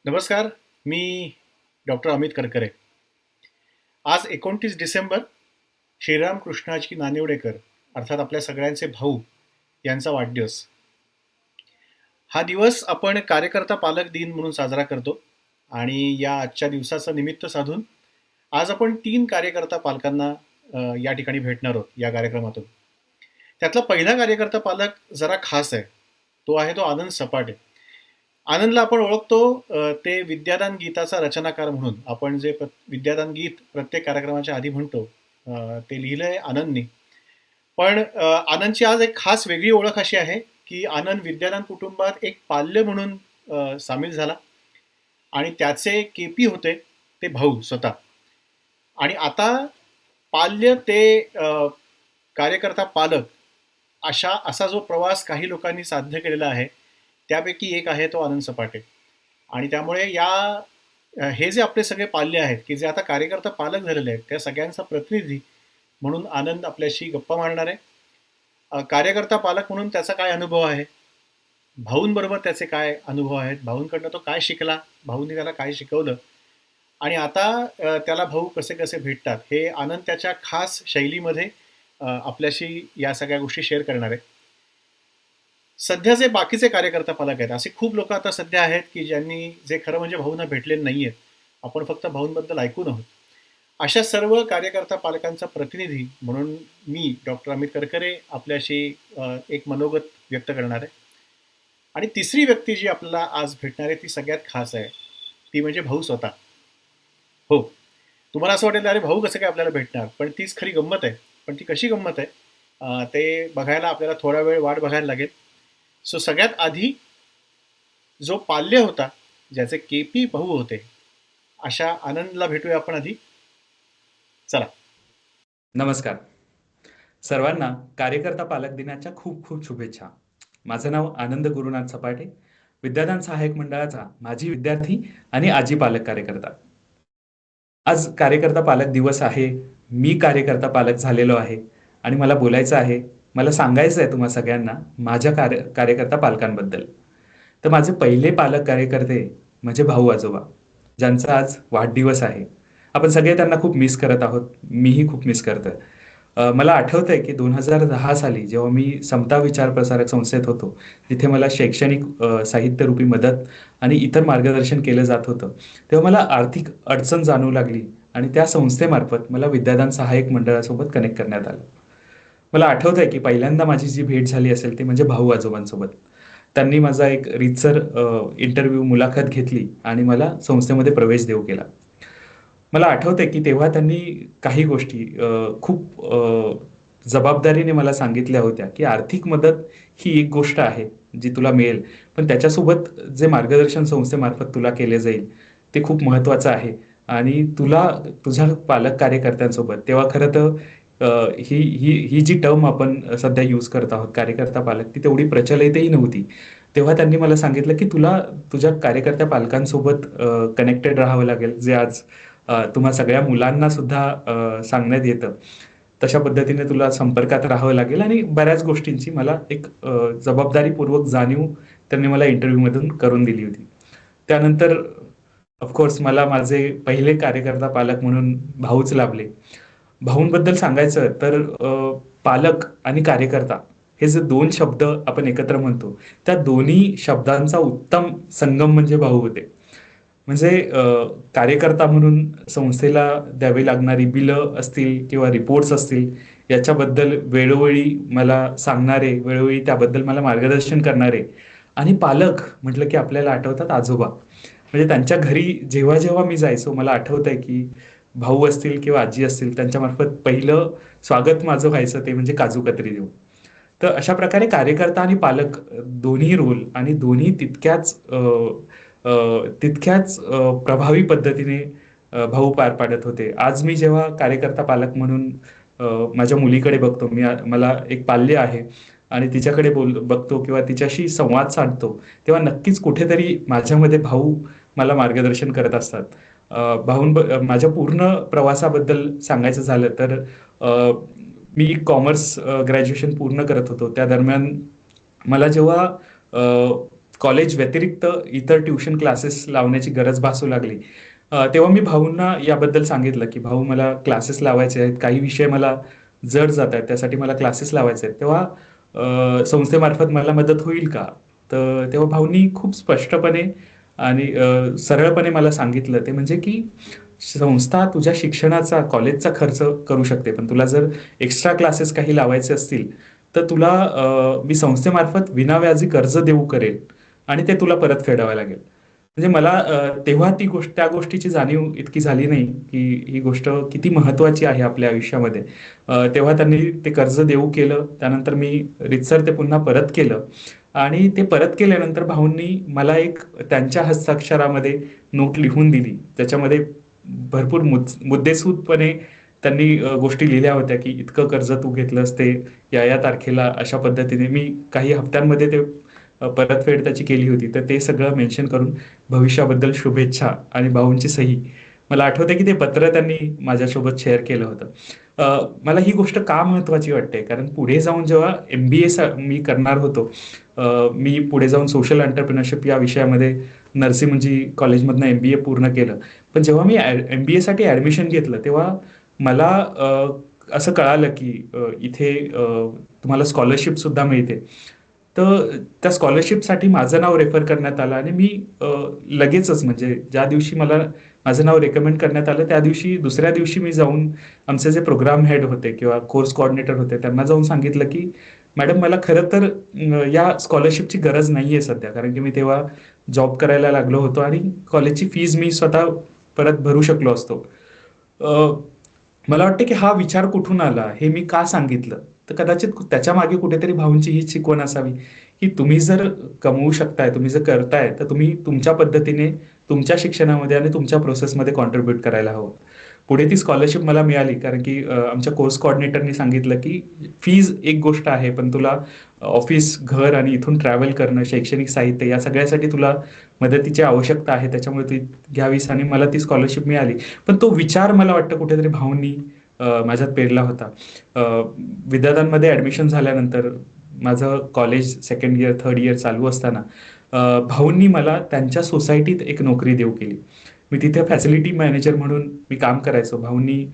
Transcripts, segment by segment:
नमस्कार. मी डॉक्टर अमित करकरे. आज 29 डिसेंबर, श्रीराम कृष्णाजी नानिवडेकर अर्थात आपल्या सगळ्यांचे भाऊ यांचा वाढदिवस. हा दिवस आपण कार्यकर्ता पालक दिन म्हणून साजरा करतो आणि या आजच्या दिवसाचं निमित्त साधून आज आपण 3 कार्यकर्ता पालकांना या ठिकाणी भेटणार आहोत या कार्यक्रमातून. त्यातला पहिला कार्यकर्ता पालक जरा खास आहे. तो आहे तो आनंद सपाटे. आनंदला आपण ओळखतो ते विद्यादान गीताचा रचनाकार म्हणून. आपण जे विद्यादान गीत प्रत्येक कार्यक्रमाच्या आधी म्हणतो ते लिहिलंय आनंदनी. पण आनंदची आज एक खास वेगळी ओळख अशी आहे की आनंद विद्यादान कुटुंबात एक पाल्य म्हणून सामील झाला आणि त्याचे केपी होते ते भाऊ स्वतः. आणि आता पाल्य ते कार्यकर्ता पालक असा जो प्रवास काही लोकांनी साध्य केलेला आहे त्यापैकी एक आहे तो आनंद सपाटे. आणि त्यामुळे हे जे आपले सगळे पाल्य आहेत की जे आता कार्यकर्ता पालक झालेले आहेत त्या सगळ्यांचा प्रतिनिधी म्हणून आनंद आपल्याशी गप्पा मारणार आहे. कार्यकर्ता पालक म्हणून त्याचा काय अनुभव आहे, भाऊंबरोबर त्याचे काय अनुभव आहेत, भाऊंकडनं तो काय शिकला, भाऊंनी त्याला काय शिकवलं आणि आता त्याला भाऊ कसे कसे भेटतात हे आनंद त्याच्या खास शैलीमध्ये आपल्याशी या सगळ्या गोष्टी शेअर करणार आहे. सध्या जे बाकीचे कार्यकर्ता पालक आहेत असे खूप लोक आता सध्या आहेत की ज्यांनी जे खरं म्हणजे भाऊंना भेटलेले नाही आहेत, आपण फक्त भाऊंबद्दल ऐकून आहोत. अशा सर्व कार्यकर्ता पालकांचा प्रतिनिधी म्हणून मी डॉक्टर अमित करकरे आपल्याशी एक मनोगत व्यक्त करणार आहे. आणि तिसरी व्यक्ती जी आपल्याला आज भेटणार आहे ती सगळ्यात खास आहे. ती म्हणजे भाऊ स्वतः. हो, तुम्हाला असं वाटेल अरे भाऊ कसं काय आपल्याला भेटणार, पण तीच खरी गंमत आहे. पण ती कशी गंमत आहे ते बघायला आपल्याला थोडा वेळ वाट बघायला लागेल. सो सगळ्यात आधी जो पाल्य होता, ज्याचे केपी भाऊ होते, अशा आनंदला भेटूया आपण आधी. चला. नमस्कार सर्वांना. कार्यकर्ता पालक दिनाच्या खूप खूप शुभेच्छा. माझं नाव आनंद गुरुनाथ सपाटे, विद्यादान सहाय्यक मंडळाचा माजी विद्यार्थी आणि आजी पालक कार्यकर्ता. आज कार्यकर्ता पालक दिवस आहे. मी कार्यकर्ता पालक झालेलो आहे आणि मला बोलायचं आहे, मला सांगायचं आहे तुम्हा सगळ्यांना माझ्या कार्यकर्ता पालकांबद्दल. तर माझे पहिले पालक कार्यकर्ते म्हणजे भाऊ आजोबा, ज्यांचा आज वाढदिवस आहे. आपण सगळे त्यांना खूप मिस करत आहोत, मीही खूप मिस करतोय. मला आठवतंय की 2010 साली जेव्हा मी समता विचार प्रसारक संस्थेत होतो, तिथे मला शैक्षणिक साहित्यरूपी मदत आणि इतर मार्गदर्शन केलं जात होतं, तेव्हा मला आर्थिक अडचण जाणवू लागली आणि त्या संस्थेमार्फत मला विद्यादान सहाय्यक मंडळासोबत कनेक्ट करण्यात आलं. मला आठवतंय की पहिल्यांदा माझी जी भेट झाली असेल ती म्हणजे भाऊ आजोबांसोबत. त्यांनी माझा एक रीतसर इंटरव्ह्यू मुलाखत घेतली आणि मला संस्थेमध्ये प्रवेश देऊ केला. मला आठवतंय की तेव्हा त्यांनी काही गोष्टी खूप जबाबदारीने मला सांगितल्या होत्या की आर्थिक मदत ही एक गोष्ट आहे जी तुला मिळेल, पण त्याच्यासोबत जे मार्गदर्शन संस्थेमार्फत तुला केले जाईल ते खूप महत्त्वाचं आहे. आणि तुला तुझ्या पालक कार्यकर्त्यांसोबत, तेव्हा खरं तर ही ही ही जी टर्म आपण सध्या यूज करत आहोत कार्यकर्ता पालक, ती तेवढी प्रचलितही नव्हती. तेव्हा त्यांनी मला सांगितलं की तुला तुझ्या कार्यकर्त्या पालकांसोबत कनेक्टेड राहावं लागेल, जे आज तुम्हा सगळ्या मुलांना सुद्धा सांगण्यात येतं. तशा पद्धतीने तुला संपर्कात राहावं लागेल आणि बऱ्याच गोष्टींची मला एक जबाबदारीपूर्वक जाणीव त्यांनी मला इंटरव्ह्यूमधून करून दिली होती. त्यानंतर ऑफकोर्स मला माझे पहिले कार्यकर्ता पालक म्हणून भाऊच लाभले. भाऊंबद्दल सांगायचं तर पालक आणि कार्यकर्ता हे जे दोन शब्द आपण एकत्र म्हणतो, त्या दोन्ही शब्दांचा उत्तम संगम म्हणजे भाऊ होते. म्हणजे कार्यकर्ता म्हणून संस्थेला द्यावी लागणारी बिलं असतील किंवा रिपोर्ट्स असतील, याच्याबद्दल वेळोवेळी मला सांगणारे, वेळोवेळी त्याबद्दल मला मार्गदर्शन करणारे. आणि पालक म्हटलं की आपल्याला आठवतात आजोबा. म्हणजे त्यांच्या घरी जेव्हा जेव्हा मी जायचो, मला आठवतंय की भाऊ असतील किंवा आजी असतील, त्यांच्यामार्फत पहिलं स्वागत माझं व्हायचं ते म्हणजे काजू कतरी देऊन. तर अशा प्रकारे कार्यकर्ता आणि पालक दोन्ही रोल आणि दोन्ही तितक्याच प्रभावी पद्धतीने भाऊ पार पाडत होते. आज मी जेव्हा कार्यकर्ता पालक म्हणून माझ्या मुलीकडे बघतो, मला एक पाल्य आहे आणि तिच्याकडे बघतो किंवा तिच्याशी संवाद साधतो, तेव्हा नक्कीच कुठेतरी माझ्यामध्ये भाऊ मला मार्गदर्शन करत असतात. माझ्या पूर्ण प्रवासाबद्दल सांगायचं झालं तर मी कॉमर्स ग्रॅज्युएशन पूर्ण करत होतो. त्या दरम्यान मला जेव्हा कॉलेज व्यतिरिक्त इतर ट्युशन क्लासेस लावण्याची गरज भासू लागली, तेव्हा मी भाऊंना याबद्दल सांगितलं की भाऊ मला क्लासेस लावायचे आहेत, काही विषय मला जड जात आहेत, त्यासाठी मला क्लासेस लावायचे आहेत. तेव्हा संस्थेमार्फत मला मदत होईल का? तर तेव्हा भाऊंनी खूप स्पष्टपणे आणि सरळपणे मला सांगितलं, ते म्हणजे की संस्था तुझ्या शिक्षणाचा, कॉलेजचा खर्च करू शकते, पण तुला जर एक्स्ट्रा क्लासेस काही लावायचे असतील तर तुला मी संस्थेमार्फत विनाव्याजी कर्ज देऊ करेल आणि ते तुला परत फेडावं लागेल. म्हणजे मला तेव्हा त्या गोष्टीची जाणीव इतकी झाली नाही की ही गोष्ट किती महत्वाची आहे आपल्या आयुष्यामध्ये. तेव्हा त्यांनी ते कर्ज देऊ केलं. त्यानंतर मी रीतसर ते पुन्हा परत केलं आणि ते परत केल्यानंतर भाऊंनी मला एक त्यांच्या हस्ताक्षरामध्ये नोट लिहून दिली. त्याच्यामध्ये भरपूर मुद्देसूदपणे त्यांनी गोष्टी लिहिल्या होत्या की इतकं कर्ज तू घेतलंस ते या तारखेला अशा पद्धतीने मी काही हप्त्यांमध्ये ते परतफेड त्याची केली होती. तर ते सगळं मेन्शन करून भविष्याबद्दल शुभेच्छा आणि भाऊंची सही. मला आठवतंय की ते पत्र त्यांनी माझ्यासोबत शेअर केलं होतं. मला ही गोष्ट का महत्वाची वाटते, कारण पुढे जाऊन जेव्हा MBA मी करणार होतो, मी पुढे जाऊन सोशल एंटरप्रिनरशिप या विषयामध्ये नरसिंहजी कॉलेजमधनं MBA पूर्ण केलं. पण जेव्हा मी MBA साठी ऍडमिशन घेतलं तेव्हा मला असं कळालं की इथे तुम्हाला स्कॉलरशिप सुद्धा मिळते. तर त्या स्कॉलरशिपसाठी माझं नाव रेफर करण्यात आलं आणि मी लगेचच, म्हणजे ज्या दिवशी मला माझं नाव रेकमेंड करण्यात आलं त्या दिवशी दुसऱ्या दिवशी मी जाऊन आमचे जे प्रोग्राम हेड होते किंवा कोर्स कोऑर्डिनेटर होते त्यांना जाऊन सांगितलं की मॅडम मला खरं तर या स्कॉलरशिपची गरज नाहीये सध्या, कारण की मी तेव्हा जॉब करायला लागलो होतो आणि कॉलेजची फीज मी स्वतः परत भरू शकलो असतो. मला वाटतं की हा विचार कुठून आला, हे मी का सांगितलं, तर कदाचित त्याच्या मागे कुठेतरी भाऊंची ही शिकवण असावी की तुम्ही जर कमवू शकताय, तुम्ही जर करताय, तर तुम्ही तुमच्या पद्धतीने तुमच्या शिक्षणामध्ये आणि तुमच्या प्रोसेसमध्ये कॉन्ट्रीब्युट करायला हवं. पुढे ती स्कॉलरशिप मला मिळाली, कारण की आमच्या कोर्स कोऑर्डिनेटरनी सांगितलं की फीज एक गोष्ट आहे, पण तुला ऑफिस, घर आणि इथून ट्रॅव्हल करणं, शैक्षणिक साहित्य या सगळ्यासाठी तुला मदतीची आवश्यकता आहे, त्याच्यामुळे ती घ्यावीस, आणि मला ती स्कॉलरशिप मिळाली. पण तो विचार मला वाटतं कुठेतरी भाऊंनी माझ्यात पेरला होता. विद्यार्थ्यांमध्ये ऍडमिशन झाल्यानंतर माझं college second year, third year चालू असताना भाऊंनी मला त्यांच्या सोसायटीत एक नोकरी देऊ केली. मी तिथे फॅसिलिटी मॅनेजर म्हणून मी काम करायचो. भाऊंनी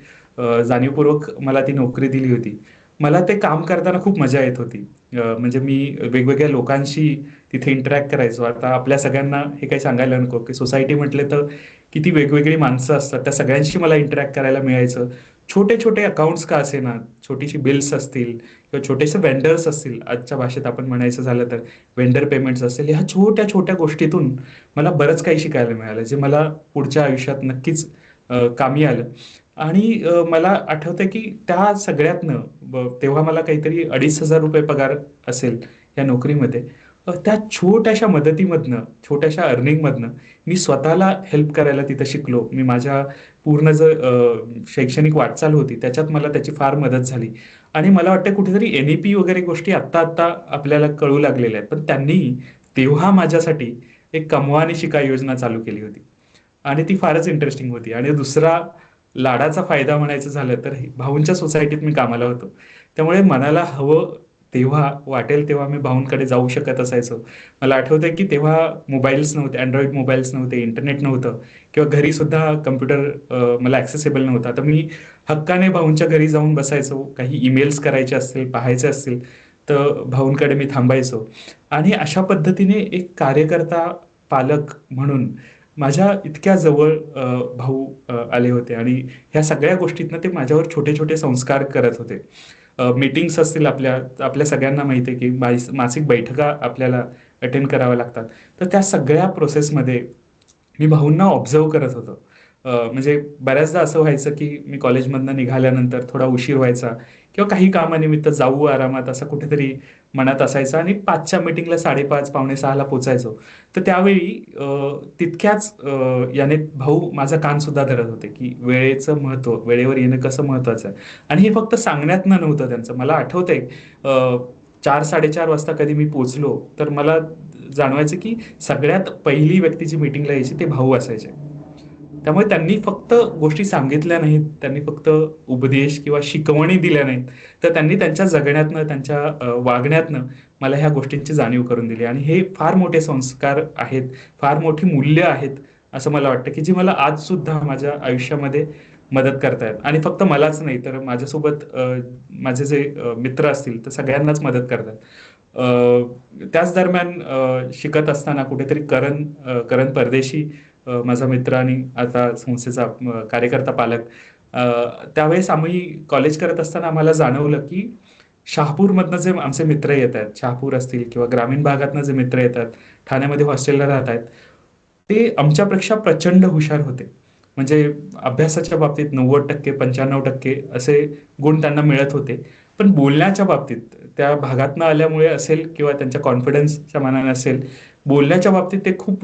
जाणीवपूर्वक मला ती नोकरी दिली होती. मला ते काम करताना खूप मजा येत होती. म्हणजे मी वेगवेगळ्या लोकांशी तिथे इंटरॅक्ट करायचो. आता आपल्या सगळ्यांना हे काही सांगायला नको की सोसायटी म्हटले तर किती वेगवेगळी माणसं असतात, त्या सगळ्यांशी मला इंटरॅक्ट करायला मिळायचं. छोटे छोटे अकाउंट्स का असेना, छोटीशी बिल्स असतील किंवा छोटेसे वेंडर्स असतील, आजच्या भाषेत आपण म्हणायचं झालं तर वेंडर पेमेंट्स असतील, ह्या छोट्या छोट्या गोष्टीतून मला बरंच काही शिकायला मिळालं, जे मला पुढच्या आयुष्यात नक्कीच कामी आलं. आणि मला आठवतंय की त्या सगळ्यातनं तेव्हा मला काहीतरी 2,500 रुपये पगार असेल या नोकरीमध्ये. त्या छोट्याशा मदतीमधनं, छोट्याशा अर्निंगमधनं मी स्वतःला हेल्प करायला तिथं शिकलो. मी माझ्या पूर्ण शैक्षणिक वाटचाल होती त्याच्यात मला त्याची फार मदत झाली. आणि मला वाटतं कुठेतरी NEP वगैरे गोष्टी आत्ता आत्ता आपल्याला कळू लागलेल्या आहेत, पण त्यांनी तेव्हा माझ्यासाठी एक कमवा आणि शिका योजना चालू केली होती आणि ती फारच इंटरेस्टिंग होती. आणि दुसरा लाडाचा फायदा म्हणायचं झालं तर भाऊंच्या सोसायटीत मी कामाला होतो, त्यामुळे मनाला हवं तेव्हा, वाटेल तेव्हा मी भाऊंकडे जाऊ शकत असायचो. मला आठवतंय की तेव्हा मोबाईल्स नव्हते, अँड्रॉइड मोबाईल्स नव्हते, इंटरनेट नव्हतं किंवा घरी सुद्धा कम्प्युटर मला ॲक्सेसिबल नव्हता. तर मी हक्काने भाऊंच्या घरी जाऊन बसायचो. काही ईमेल्स करायचे असतील, पाहायचे असतील तर भाऊंकडे मी थांबायचो. आणि अशा पद्धतीने एक कार्यकर्ता, पालक म्हणून माझ्या इतक्या जवळ भाऊ आले होते आणि ह्या सगळ्या गोष्टीतनं ते माझ्यावर छोटे छोटे संस्कार करत होते. मीटिंग्स असतील, आपल्या आपल्या सगळ्यांना माहिती आहे की मासिक बैठका आपल्याला अटेंड कराव्या लागतात. तर त्या सगळ्या प्रोसेसमध्ये मी भाऊंना ऑब्झर्व करत होतो. म्हणजे बऱ्याचदा असं व्हायचं की मी कॉलेजमधनं निघाल्यानंतर थोडा उशीर व्हायचा किंवा काही कामानिमित्त जाऊ आरामात असं कुठेतरी मनात असायचं आणि 5च्या मीटिंगला 5:30 5:45ला पोचायचो. तर त्यावेळी तितक्याच याने भाऊ माझा कान सुद्धा धरत होते की वेळेचं महत्त्व, वेळेवर येणं कसं महत्त्वाचं आहे. आणि हे फक्त सांगण्यातनं नव्हतं त्यांचं. मला आठवतंय 4-4:30 वाजता कधी मी पोचलो तर मला जाणवायचं की सगळ्यात पहिली व्यक्ती जी मीटिंगला यायची ते भाऊ असायचे. त्यामुळे त्यांनी फक्त गोष्टी सांगितल्या नाहीत, त्यांनी फक्त उपदेश किंवा शिकवणी दिल्या नाहीत, तर त्यांनी त्यांच्या जगण्यातनं, त्यांच्या वागण्यातनं मला ह्या गोष्टींची जाणीव करून दिली. आणि हे फार मोठे संस्कार आहेत, फार मोठी मूल्य आहेत, असं मला वाटतं, की जी मला आज सुद्धा माझ्या आयुष्यामध्ये मदत करतायत. आणि फक्त मलाच नाही, तर माझ्यासोबत माझे जे मित्र असतील, तर सगळ्यांनाच मदत करतात. त्याच दरम्यान शिकत असताना कुठेतरी करण परदेशी, माझा मित्र आणि आता संस्थेचा कार्यकर्ता पालक, अ, त्यावेळेस आम्ही कॉलेज करत असताना आम्हाला जाणवलं, की शहापूरमधनं जे आमचे मित्र येत आहेत, शहापूर असतील किंवा ग्रामीण भागातनं जे मित्र येतात, ठाण्यामध्ये हॉस्टेलला राहत आहेत, ते आमच्यापेक्षा प्रचंड हुशार होते. म्हणजे अभ्यासाच्या बाबतीत 90% 95% असे गुण त्यांना मिळत होते. पण बोलण्याच्या बाबतीत, त्या भागातनं आल्यामुळे असेल किंवा त्यांच्या कॉन्फिडन्सच्या मानाने असेल, बोलण्याच्या बाबतीत ते खूप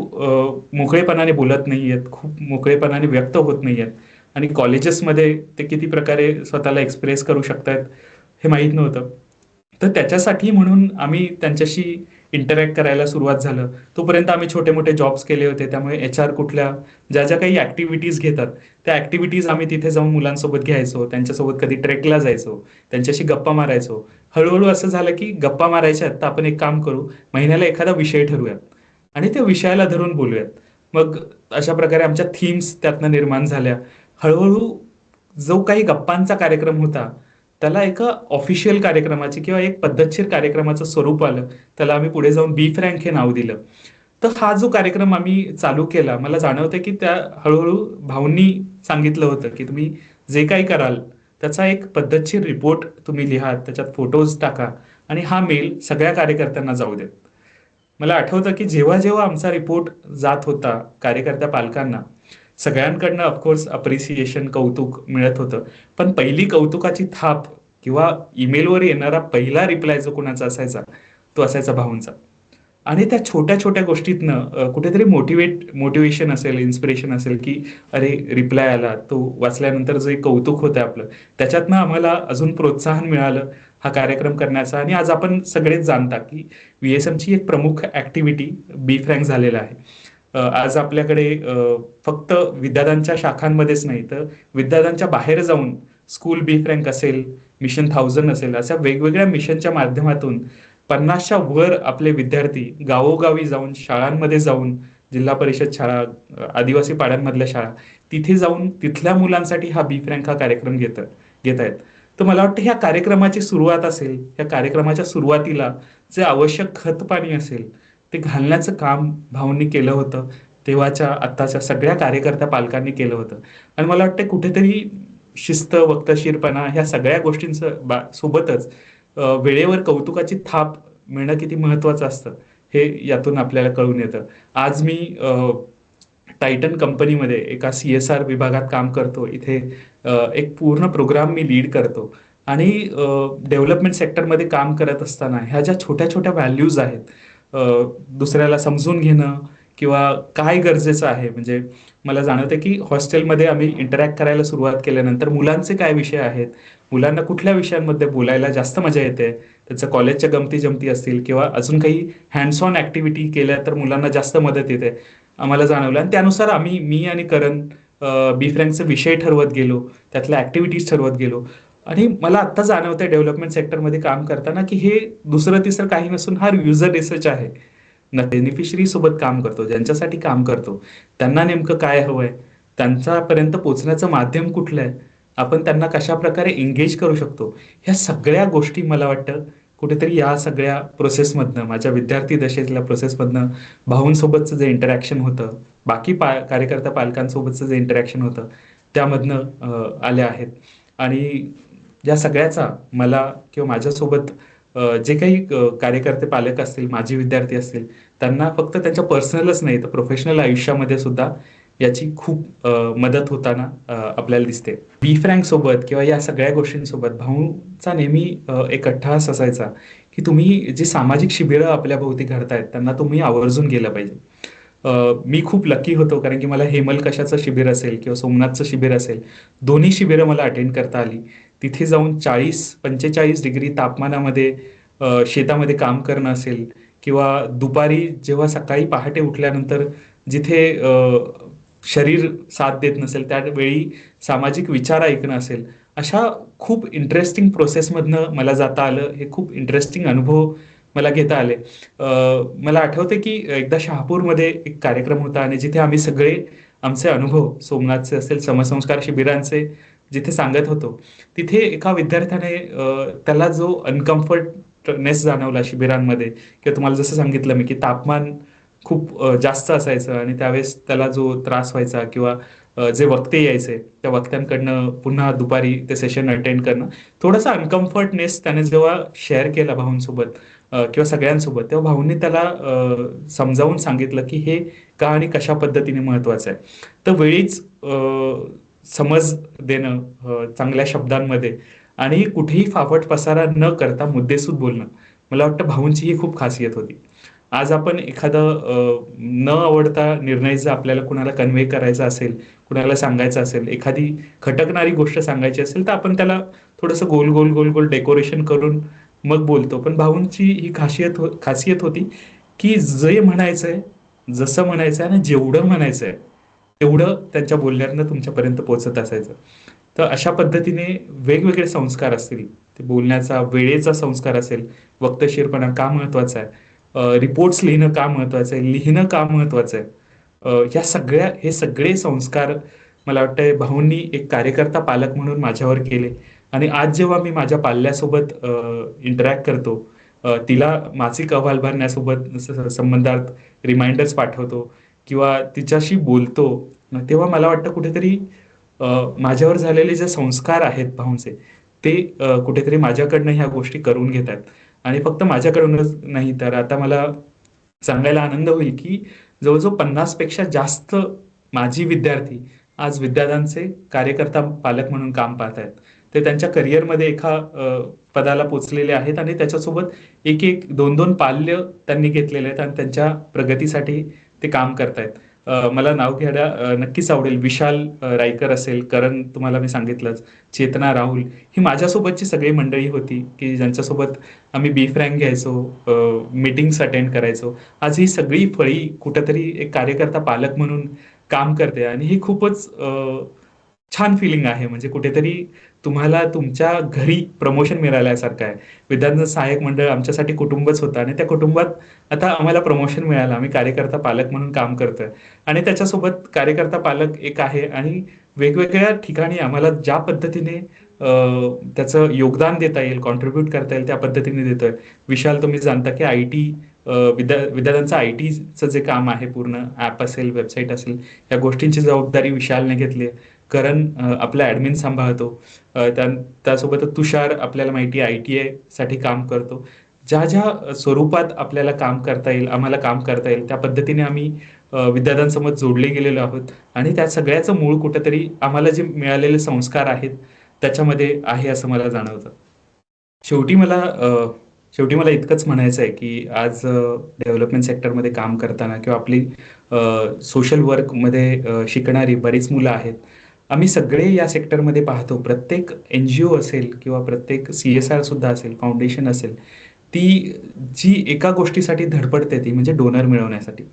मोकळेपणाने बोलत नाहीयेत, खूप मोकळेपणाने व्यक्त होत नाहीयेत. आणि कॉलेजेसमध्ये ते किती प्रकारे स्वतःला एक्सप्रेस करू शकतायत हे माहीत नव्हतं. तर त्याच्यासाठी म्हणून आम्ही त्यांच्याशी इंटरॅक्ट करायला सुरुवात झालं. तोपर्यंत आम्ही छोटे-मोठे जॉब्स केले होते. त्यामुळे एच-आर कुठल्या ज्या काही ॲक्टिव्हिटीज घेतात, त्या ॲक्टिव्हिटीज आम्ही तिथे जाऊन मुलांसोबत घ्यायचो. त्यांच्यासोबत कधी ट्रेकला जायचो, त्यांच्याशी गप्पा मारायचो. हळू असं झालं, की गप्पा मारायच्या आहेत, तर आपण एक काम करू, महिन्याला एखादा विषय ठरवूयात आणि त्या विषयाला धरून बोलूयात. मग अशा प्रकारे आमच्या थीम्स त्यातनं निर्माण झाल्या. हळू जो काही गप्पांचा कार्यक्रम होता, त्याला एका ऑफिशियल कार्यक्रमाची किंवा एक पद्धतशीर कार्यक्रमाचं स्वरूप आलं. त्याला आम्ही पुढे जाऊन बी फ्रँक हे नाव दिलं. तर हा जो कार्यक्रम आम्ही चालू केला, मला जाणवतं की त्या हळू भाऊंनी सांगितलं होतं, की तुम्ही जे काही कराल, त्याचा एक पद्धतशीर रिपोर्ट तुम्ही लिहा, त्याच्यात फोटोज टाका आणि हा मेल सगळ्या कार्यकर्त्यांना जाऊ देत. मला आठवतं की जेव्हा आमचा रिपोर्ट जात होता कार्यकर्त्या पालकांना, सगळ्यांकडनं ऑफकोर्स अप्रिसिएशन, कौतुक मिळत होतं. पण पहिली कौतुकाची थाप किंवा ईमेलवर येणारा पहिला रिप्लाय जो कोणाचा असायचा, तो असायचा भाऊंचा. आणि त्या छोट्या-छोट्या गोष्टीतनं कुठेतरी मोटिवेशन असेल, इन्स्पिरेशन असेल, की अरे रिप्लाय आला, तो वाचल्यानंतर जे कौतुक होतं आपलं, त्याच्यातनं आम्हाला अजून प्रोत्साहन मिळालं हा कार्यक्रम करण्याचा. आणि आज आपण सगळेच जाणता, की व्ही-एस-एमची एक प्रमुख ॲक्टिव्हिटी बी फ्रँक झालेला आहे. आज आपल्याकडे फक्त विद्यार्थ्यांच्या शाखांमध्येच नाही, तर विद्यार्थ्यांच्या बाहेर जाऊन स्कूल बी फ्रँक असेल, मिशन 1000 असेल, अशा वेगवेगळ्या मिशनच्या माध्यमातून 50च्या वर आपले विद्यार्थी गावोगावी जाऊन, शाळांमध्ये जाऊन, जिल्हा परिषद शाळा, आदिवासी पाड्यांमधल्या शाळा, तिथे जाऊन तिथल्या मुलांसाठी हा बी फ्रँक हा कार्यक्रम घेत आहेत. तर मला वाटतं ह्या कार्यक्रमाची सुरुवात असेल, ह्या कार्यक्रमाच्या सुरुवातीला जे आवश्यक खतपाणी असेल, ते घालण्याचं काम भाऊंनी केलं होतं. तेव्हाच्या आत्ताच्या सगळ्या कार्यकर्त्या पालकांनी केलं होतं. आणि मला वाटतं कुठेतरी शिस्त, वक्तशीरपणा ह्या सगळ्या गोष्टींचं सोबतच वेळेवर कौतुकाची थाप मिळणं किती महत्वाचं असतं, हे यातून आपल्याला कळून येतं. आज मी टायटन कंपनीमध्ये एका CSR विभागात काम करतो. इथे एक पूर्ण प्रोग्राम मी लीड करतो. आणि डेव्हलपमेंट सेक्टरमध्ये काम करत असताना ह्या ज्या छोट्या-छोट्या व्हॅल्यूज आहेत, दुसऱ्याला समजून घेणं किंवा काय गरजेचं आहे, म्हणजे मला जाणवतं की हॉस्टेलमध्ये आम्ही इंटरॅक्ट करायला सुरुवात केल्यानंतर मुलांचे काय विषय आहेत, मुलांना कुठल्या विषयांमध्ये बोलायला जास्त मजा येते, त्याचं कॉलेजच्या गमती-जमती असतील किंवा अजून काही हँड्स ऑन ॲक्टिव्हिटी केल्या तर मुलांना जास्त मदत येते, आम्हाला जाणवलं. आणि त्यानुसार मी आणि करण बी फ्रँकचे विषय ठरवत गेलो, त्यातल्या ॲक्टिव्हिटीज ठरवत गेलो. आणि मला आत्ता जाणवतंय डेव्हलपमेंट सेक्टरमध्ये काम करताना, की हे दुसरं-तिसरं काही नसून हा युजर रिसर्च आहे. बेनिफिशरी सोबत काम करतो, ज्यांच्यासाठी काम करतो, त्यांना नेमकं काय हवंय, त्यांच्यापर्यंत पोहोचण्याचं माध्यम कुठलं आहे, आपण त्यांना कशाप्रकारे एंगेज करू शकतो, ह्या सगळ्या गोष्टी मला वाटतं कुठेतरी या सगळ्या प्रोसेसमधनं, माझ्या विद्यार्थी दशेतल्या प्रोसेसमधनं, भाऊंसोबतचं जे इंटरॅक्शन होतं, बाकी कार्यकर्ता पालकांसोबतचं जे इंटरॅक्शन होतं, त्यामधनं आल्या आहेत. आणि या सगळ्याचा मला किंवा माझ्यासोबत जे काही कार्यकर्ते पालक असतील, माझे विद्यार्थी असतील, त्यांना फक्त त्यांच्या पर्सनलच नाही तर प्रोफेशनल आयुष्यामध्ये सुद्धा याची खूप मदत होताना आपल्याला दिसते. बी फ्रँक सोबत किंवा या सगळ्या गोष्टींसोबत भाऊंचा नेहमी एक अट्टहास असायचा, की तुम्ही जी सामाजिक शिबिरं आपल्या भोवती घडतायत त्यांना तुम्ही आवर्जून गेलं पाहिजे. मी खूप लकी होतो, कारण की मला हेमलकशाचं शिबिर असेल किंवा सोमनाथचं शिबिर असेल, दोन्ही शिबिरं मला अटेंड करता आली. तिथे जाऊन 40-45 डिग्री तापमानामध्ये शेतामध्ये काम करणं असेल किंवा दुपारी जेव्हा सकाळी पहाटे उठल्यानंतर जिथे शरीर साथ देत नसेल, त्यावेळी सामाजिक विचार ऐकणं असेल, अशा खूप इंटरेस्टिंग प्रोसेसमधनं मला जाता आलं. हे खूप इंटरेस्टिंग अनुभव मला घेता आले. मला आठवते की एकदा शहापूरमध्ये एक कार्यक्रम होता आणि जिथे आम्ही सगळे आमचे अनुभव सोमनाथचे असेल, समसंस्कार शिबिरांचे जिथे सांगत होतो, तिथे एका विद्यार्थ्याने त्याला जो अनकम्फर्टनेस जाणवला शिबिरांमध्ये, किंवा तुम्हाला जसं सांगितलं मी की तापमान खूप जास्त असायचं आणि त्यावेळेस त्याला जो त्रास व्हायचा, किंवा जे वक्ते यायचे त्या वक्त्यांकडनं पुन्हा दुपारी ते सेशन अटेंड करणं, थोडासा अनकम्फर्टनेस त्याने जेव्हा शेअर केला भाऊंसोबत किंवा सगळ्यांसोबत, तेव्हा भाऊंनी त्याला समजावून सांगितलं की हे का आणि कशा पद्धतीने महत्वाचं आहे. तर वेळीच समज देणं, चांगल्या शब्दांमध्ये, आणि कुठेही फाफट पसारा न करता मुद्देसूद बोलणं, मला वाटतं भाऊंची ही खूप खासियत होती. आज आपण एखादं न आवडता निर्णय जर आपल्याला कुणाला कन्व्हे करायचा असेल, कुणाला सांगायचं असेल, एखादी खटकणारी गोष्ट सांगायची असेल, तर आपण त्याला थोडंसं गोल गोल गोल गोल डेकोरेशन करून मग बोलतो. पण भाऊंची ही खासियत होती की जे म्हणायचंय, जसं म्हणायचंय आणि जेवढं म्हणायचंय तेवढं त्यांच्या बोलण्यातनं तुमच्यापर्यंत पोहोचत असायचं. तर अशा पद्धतीने वेगवेगळे संस्कार असतील, ते बोलण्याचा वेळेचा संस्कार असेल, वक्तशीरपणा का महत्वाचा आहे, रिपोर्ट्स लिहिणं का महत्वाचं आहे, लिहिणं का महत्वाचं आहे, हे सगळे संस्कार मला वाटतंय भाऊंनी एक कार्यकर्ता पालक म्हणून माझ्यावर केले. आणि आज जेव्हा मी माझ्या पाल्यासोबत इंटरॅक्ट करतो, तिला मासिक अहवाल भरण्यासोबत संबंधात रिमाइंडर्स पाठवतो किंवा तिच्याशी बोलतो, तेव्हा मला वाटतं कुठेतरी अ, माझ्यावर झालेले जे संस्कार आहेत भाऊंचे, ते कुठेतरी माझ्याकडनं ह्या गोष्टी करून घेत आहेत. आणि फक्त माझ्याकडूनच नाही, तर आता मला सांगायला आनंद होईल की जवळजवळ 50 पेक्षा जास्त माझी विद्यार्थी आज विद्यादानचे कार्यकर्ता पालक म्हणून काम पाहत आहेत. ते त्यांच्या करिअरमध्ये एका पदाला पोचलेले आहेत आणि त्याच्यासोबत एक एक दोन दोन पाल्य त्यांनी घेतलेले आहेत आणि त्यांच्या प्रगतीसाठी ते काम करतायत. मला नाव घ्यायला नक्कीच आवडेल. विशाल रायकर असेल, करण तुम्हाला मी सांगितलंच, चेतना, राहुल, ही माझ्यासोबतची सगळी मंडळी होती की ज्यांच्यासोबत आम्ही बी फ्रँक घ्यायचो, मीटिंग्स अटेंड करायचो. आज ही सगळी फळी कुठंतरी एक कार्यकर्ता पालक म्हणून काम करते आणि ही खूपच छान फिलिंग आहे. म्हणजे कुठेतरी तुम्हाला तुमच्या घरी प्रमोशन मिळाल्यासारखं आहे. विद्यार्थी सहाय्यक मंडळ आमच्यासाठी कुटुंबच होतं आणि त्या कुटुंबात आता आम्हाला प्रमोशन मिळालं. आम्ही कार्यकर्ता पालक म्हणून काम करतोय आणि त्याच्यासोबत कार्यकर्ता पालक एक आहे आणि वेगवेगळ्या ठिकाणी आम्हाला ज्या पद्धतीने त्याचं योगदान देता येईल, कॉन्ट्रीब्युट करता येईल, त्या पद्धतीने देतोय. विशाल, तुम्ही जाणता की आयटी विद्यार्थ्यांचं आयटीचं जे काम आहे, पूर्ण ऍप असेल, वेबसाईट असेल, या गोष्टींची जबाबदारी विशालने घेतली आहे. करण आपला ऍडमिन सांभाळतो. त्यासोबत तुषार, आपल्याला माहिती आहे, ITI साठी काम करतो. ज्या ज्या स्वरूपात आपल्याला काम करता येईल, आम्हाला काम करता येईल, त्या पद्धतीने आम्ही विद्यार्थ्यांसोबत जोडले गेलेलो आहोत. आणि त्या सगळ्याचं मूळ कुठेतरी आम्हाला जे मिळालेले संस्कार आहेत त्याच्यामध्ये आहे, असं मला जाणवतं. शेवटी मला शेवटी मला इतकंच म्हणायचं आहे की आज डेव्हलपमेंट सेक्टरमध्ये काम करताना किंवा आपली सोशल वर्कमध्ये शिकणारी बरीच मुलं आहेत. आम्ही सगळे या सेक्टरमध्ये पाहतो, प्रत्येक NGO असेल किंवा प्रत्येक CSR सुद्धा असेल, फाउंडेशन असेल, ती जी एका गोष्टीसाठी धडपडते ती म्हणजे डोनर मिळवण्यासाठी.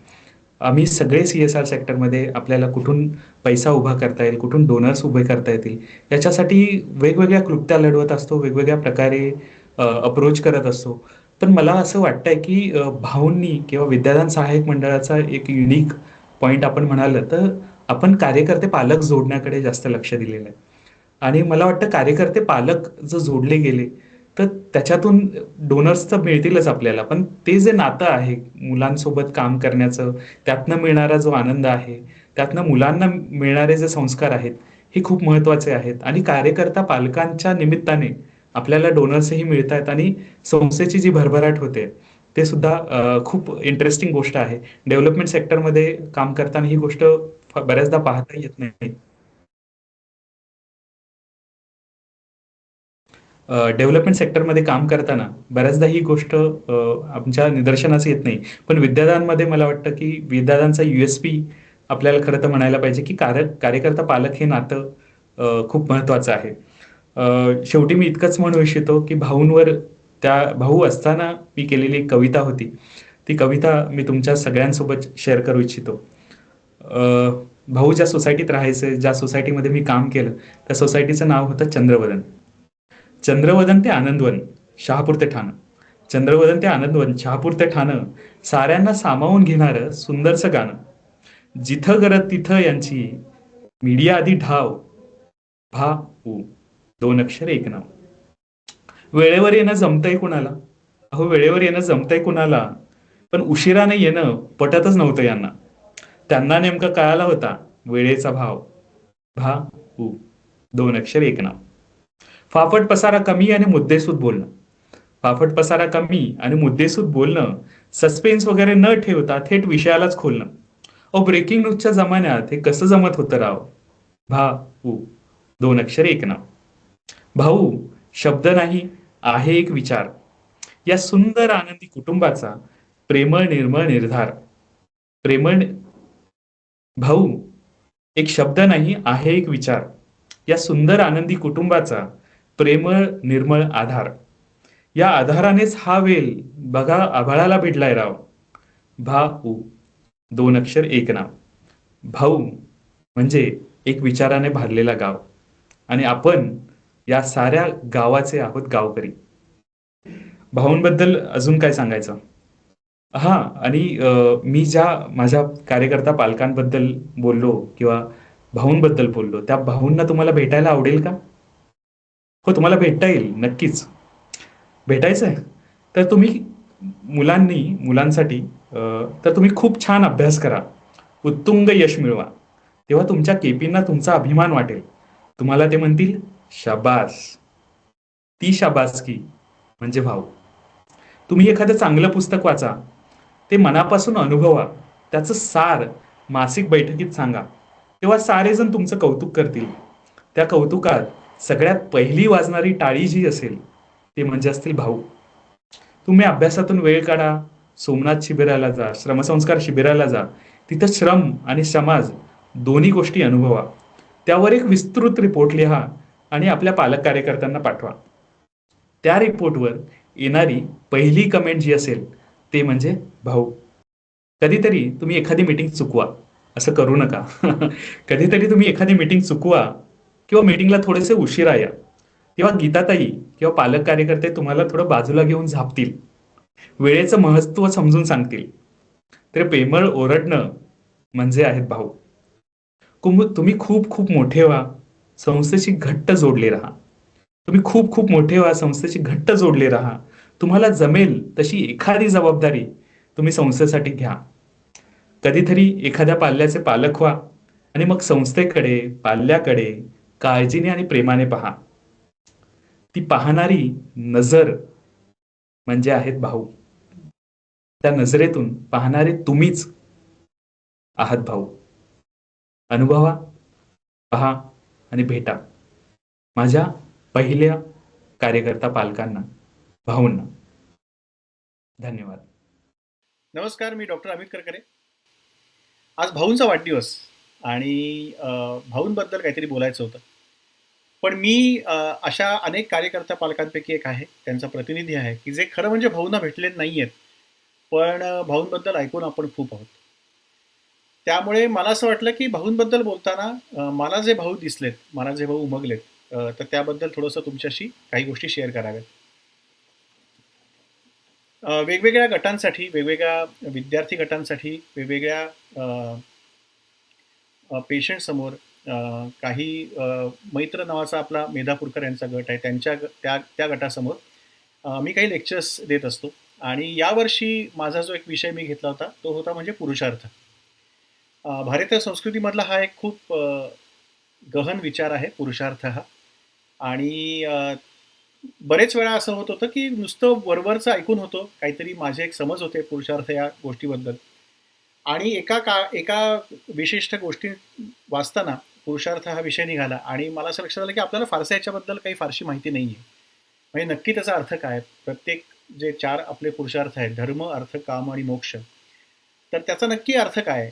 आम्ही सगळे CSR सेक्टरमध्ये आपल्याला कुठून पैसा उभा करता येईल, कुठून डोनर्स उभे करता येतील, याच्यासाठी वेगवेगळ्या क्लुप्त्या लढवत असतो, वेगवेगळ्या प्रकारे अप्रोच करत असतो. पण मला असं वाटतंय की भाऊंनी किंवा विद्यादान सहाय्यक मंडळाचा एक युनिक पॉइंट आपण म्हणाल तर आपण कार्यकर्ते पालक जोडण्याकडे जास्त लक्ष दिलेलं आहे. आणि मला वाटतं कार्यकर्ते पालक जर जोडले गेले तर त्याच्यातून डोनर्स तर मिळतीलच आपल्याला, पण ते जे नातं आहे मुलांसोबत काम करण्याचं, त्यातनं मिळणारा जो आनंद आहे, त्यातनं मुलांना मिळणारे जे संस्कार आहेत, हे खूप महत्वाचे आहेत. आणि कार्यकर्ता पालकांच्या निमित्ताने आपल्याला डोनर्सही मिळत आहेत आणि संस्थेची जी भरभराट होते ते सुद्धा खूप इंटरेस्टिंग गोष्ट आहे. डेव्हलपमेंट सेक्टरमध्ये काम करताना ही गोष्ट बऱ्याचदा पाहता येत नाही. डेव्हलपमेंट सेक्टरमध्ये काम करताना बऱ्याचदा ही गोष्ट आमच्या निदर्शनास येत नाही. पण विद्यादानमध्ये मला वाटतं की विद्यादानचा USP आपल्याला खरं तर म्हणायला पाहिजे की कार्यकर्ता पालक हे नातं खूप महत्वाचं आहे. शेवटी मी इतकंच म्हणू इच्छितो की भाऊंवर, त्या भाऊ असताना मी केलेली एक कविता होती, ती कविता मी तुमच्या सगळ्यांसोबत शेअर करू इच्छितो. भाऊ ज्या सोसायटीत राहायचे, ज्या सोसायटीमध्ये मी काम केलं, त्या सोसायटीचं नाव होतं चंद्रवदन. चंद्रवदन ते आनंदवन, शहापूर ते ठाणं. चंद्रवदन ते आनंदवन, शहापूर ते ठाणं, साऱ्यांना सामावून घेणारं सुंदरसं गाणं. जिथं गरज तिथं यांची, मीडिया आधी ढाव, भा ऊ, दोन अक्षर एक नाव. वेळेवर येणं जमतंय कुणाला? अहो वेळेवर येणं जमतंय कुणाला? पण उशिराने येणं पटतच नव्हतं यांना. त्यांना नेमकं कळाला होता वेळेचा भाव, भा ऊ, दोन अक्षर एक नाव. फाफट पसारा कमी आणि मुद्देसूद बोलणं. फाफट पसारा कमी आणि मुद्देसूद बोलणं, सस्पेन्स वगैरे न ठेवता थेट विषयालाच खोलणं. अहो ब्रेकिंग न्यूजच्या जमान्यात हे कसं जमत होतं राव? भा ऊ, दोन अक्षर एक नाव. भाऊ शब्द नाही, आहे एक विचार. या सुंदर आनंदी कुटुंबाचा प्रेमळ निर्मळ निर्धार. प्रेमळ भाऊ एक शब्द नाही, आहे एक विचार. या सुंदर आनंदी कुटुंबाचा प्रेमळ निर्मळ आधार. या आधारानेच हा वेल बघा आभाळाला भिडलाय राव. भा ऊ, दोन अक्षर एक नाव. भाऊ म्हणजे एक विचाराने भारलेला गाव आणि आपण या साऱ्या गावाचे आहोत गावकरी. भाऊंबद्दल अजून काय सांगायचं? हा आणि मी ज्या माझ्या कार्यकर्ता पालकांबद्दल बोललो किंवा भाऊंबद्दल बोललो, त्या भाऊंना तुम्हाला भेटायला आवडेल का? हो, तुम्हाला भेटता येईल नक्कीच. भेटायचं आहे तर तुम्ही मुलांसाठी तर तुम्ही खूप छान अभ्यास करा, उत्तुंग यश मिळवा. तेव्हा तुमच्या केपींना तुमचा अभिमान वाटेल. तुम्हाला ते म्हणतील शाबास. ती शाबासकी म्हणजे भाऊ. तुम्ही एखादं चांगलं पुस्तक वाचा, ते मनापासून अनुभवा, त्याचं सार मासिक बैठकीत सांगा, तेव्हा सारेजण तुमचं कौतुक करतील. त्या कौतुकात सगळ्यात पहिली वाजणारी टाळी जी असेल ते म्हणजे असतील भाऊ. तुम्ही अभ्यासातून वेळ काढा, सोमनाथ शिबिराला जा, श्रमसंस्कार शिबिराला जा. तिथं श्रम आणि समाज दोन्ही गोष्टी अनुभवा. त्यावर एक विस्तृत रिपोर्ट लिहा आणि आपल्या पालक कार्यकर्त्यांना पाठवा. त्या रिपोर्टवर येणारी पहिली कमेंट जी असेल ते म्हणजे भाऊ. कधीतरी तुम्ही एखादी मीटिंग चुकवा, असं करू नका. कधीतरी तुम्ही एखादी मीटिंग चुकवा किंवा मीटिंगला थोडेसे उशिरा या, तेव्हा गीताताई किंवा पालक कार्यकर्ते तुम्हाला थोडं बाजूला घेऊन झापतील, वेळेचं महत्त्व समजून सांगतील. तर प्रेमळ ओरडणं म्हणजे आहेत भाऊ. तुम्ही खूप खूप मोठे व्हा, संस्थेशी घट्ट जोडले राहा. तुम्ही खूप खूप मोठे व्हा, संस्थेशी घट्ट जोडले राहा. तुम्हाला जमेल तशी एखादी जबाबदारी तुम्ही संस्थेसाठी घ्या. कधीतरी एखाद्या पाल्याचे पालक व्हा आणि मग संस्थेकडे, पाल्याकडे काळजीने आणि प्रेमाने पहा. ती पाहणारी नजर म्हणजे आहेत भाऊ. त्या नजरेतून पाहणारे तुम्हीच आहात भाऊ. अनुभवा, पहा आणि भेटा माझ्या पहिल्या कार्यकर्ता पालकांना, भाऊंना. धन्यवाद. नमस्कार, मी डॉक्टर अमित करकरे. आज भाऊंचा वाढदिवस आणि भाऊंबद्दल काहीतरी बोलायचं होतं. पण मी अशा अनेक कार्यकर्ता पालकांपैकी एक आहे, त्यांचा प्रतिनिधी आहे, की जे खरं म्हणजे भाऊंना भेटले नाही आहेत. पण भाऊंबद्दल ऐकून आपण खूप आहोत. त्यामुळे मला असं वाटलं, की भाऊंबद्दल बोलताना मला जे भाऊ दिसलेत, मला जे भाऊ उमगलेत, तर त्याबद्दल थोडंसं तुमच्याशी काही गोष्टी शेअर कराव्यात. वेगवेगळ्या गटांसाठी, वेगवेगळ्या विद्यार्थी गटांसाठी, वेगवेगळ्या पेशंटसमोर काही मैत्र नावाचा आपला मेधापूरकर यांचा गट आहे, त्या गटासमोर मी काही लेक्चर्स देत असतो. आणि यावर्षी माझा जो एक विषय मी घेतला होता तो होता म्हणजे पुरुषार्थ. भारतीय संस्कृतीमधला हा एक खूप गहन विचार आहे पुरुषार्थ हा. आणि बरेच वेळा असं होत होतं की नुसतं वरवरचं ऐकून होतो, काहीतरी माझे एक समज होते पुरुषार्थ या गोष्टीबद्दल. आणि एका विशिष्ट गोष्टी वाचताना पुरुषार्थ हा विषय निघाला आणि मला असं लक्षात आलं की आपल्याला फारसं याच्याबद्दल काही फारशी माहिती नाही आहे. म्हणजे नक्की त्याचा अर्थ काय? प्रत्येक जे 4 आपले पुरुषार्थ आहेत, धर्म, अर्थ, काम आणि मोक्ष, तर त्याचा नक्की अर्थ काय?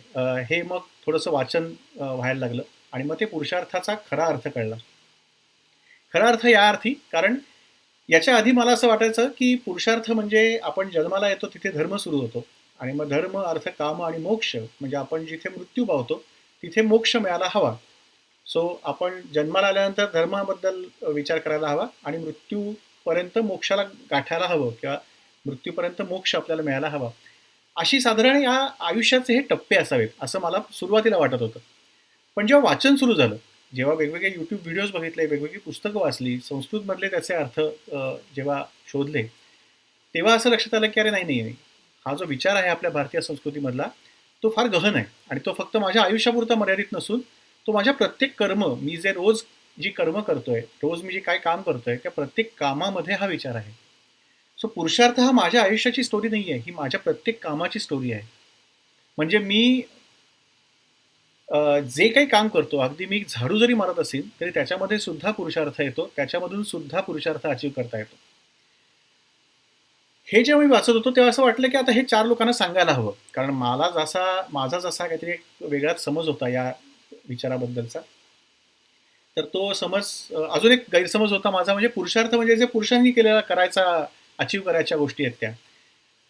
हे मग थोडंसं वाचन व्हायला लागलं आणि मग ते पुरुषार्थाचा खरा अर्थ कळला. खरा अर्थ या अर्थी, कारण याच्या आधी मला असं वाटायचं की पुरुषार्थ म्हणजे आपण जन्माला येतो तिथे धर्म सुरू होतो आणि मग धर्म, अर्थ, काम आणि मोक्ष म्हणजे आपण जिथे मृत्यू पावतो तिथे मोक्ष मिळायला हवा. सो आपण जन्माला आल्यानंतर धर्माबद्दल विचार करायला हवा आणि मृत्यूपर्यंत मोक्षाला गाठायला हवं किंवा मृत्यूपर्यंत मोक्ष आपल्याला मिळायला हवा. अशी साधारण या आयुष्याचे हे टप्पे असावेत असं मला सुरुवातीला वाटत होतं. पण जेव्हा वाचन सुरू झालं, जेव्हा वेगवेगळे यूट्यूब व्हिडिओज बघितले, वेगवेगळी पुस्तकं वाचली, संस्कृतमधले त्याचे अर्थ जेव्हा शोधले, तेव्हा असं लक्षात आलं की अरे नाही नाही नाही, हा जो विचार आहे आपल्या भारतीय संस्कृतीमधला तो फार गहन आहे आणि तो फक्त माझ्या आयुष्यापुरता मर्यादित नसून तो माझ्या प्रत्येक कर्म, मी जे रोज जी कर्म करतोय, रोज मी जे काय काम करतोय त्या प्रत्येक कामामध्ये हा विचार आहे. सो पुरुषार्थ हा माझ्या आयुष्याची स्टोरी नाही आहे, ही माझ्या प्रत्येक कामाची स्टोरी आहे. म्हणजे मी जे काही काम करतो, अगदी मी झाडू जरी मारत असेल तरी त्याच्यामध्ये सुद्धा पुरुषार्थ येतो, त्याच्यामधून सुद्धा पुरुषार्थ अचीव करता येतो. हे जेव्हा मी वाचत होतो तेव्हा असं वाटलं की आता हे 4 लोकांना सांगायला हवं. कारण माझा जसा काहीतरी एक वेगळाच समज होता या विचाराबद्दलचा. तर तो समज अजून एक गैरसमज होता माझा, म्हणजे पुरुषार्थ म्हणजे जे पुरुषांनी केलेला करायचा, अचीव्ह करायच्या गोष्टी आहेत त्या.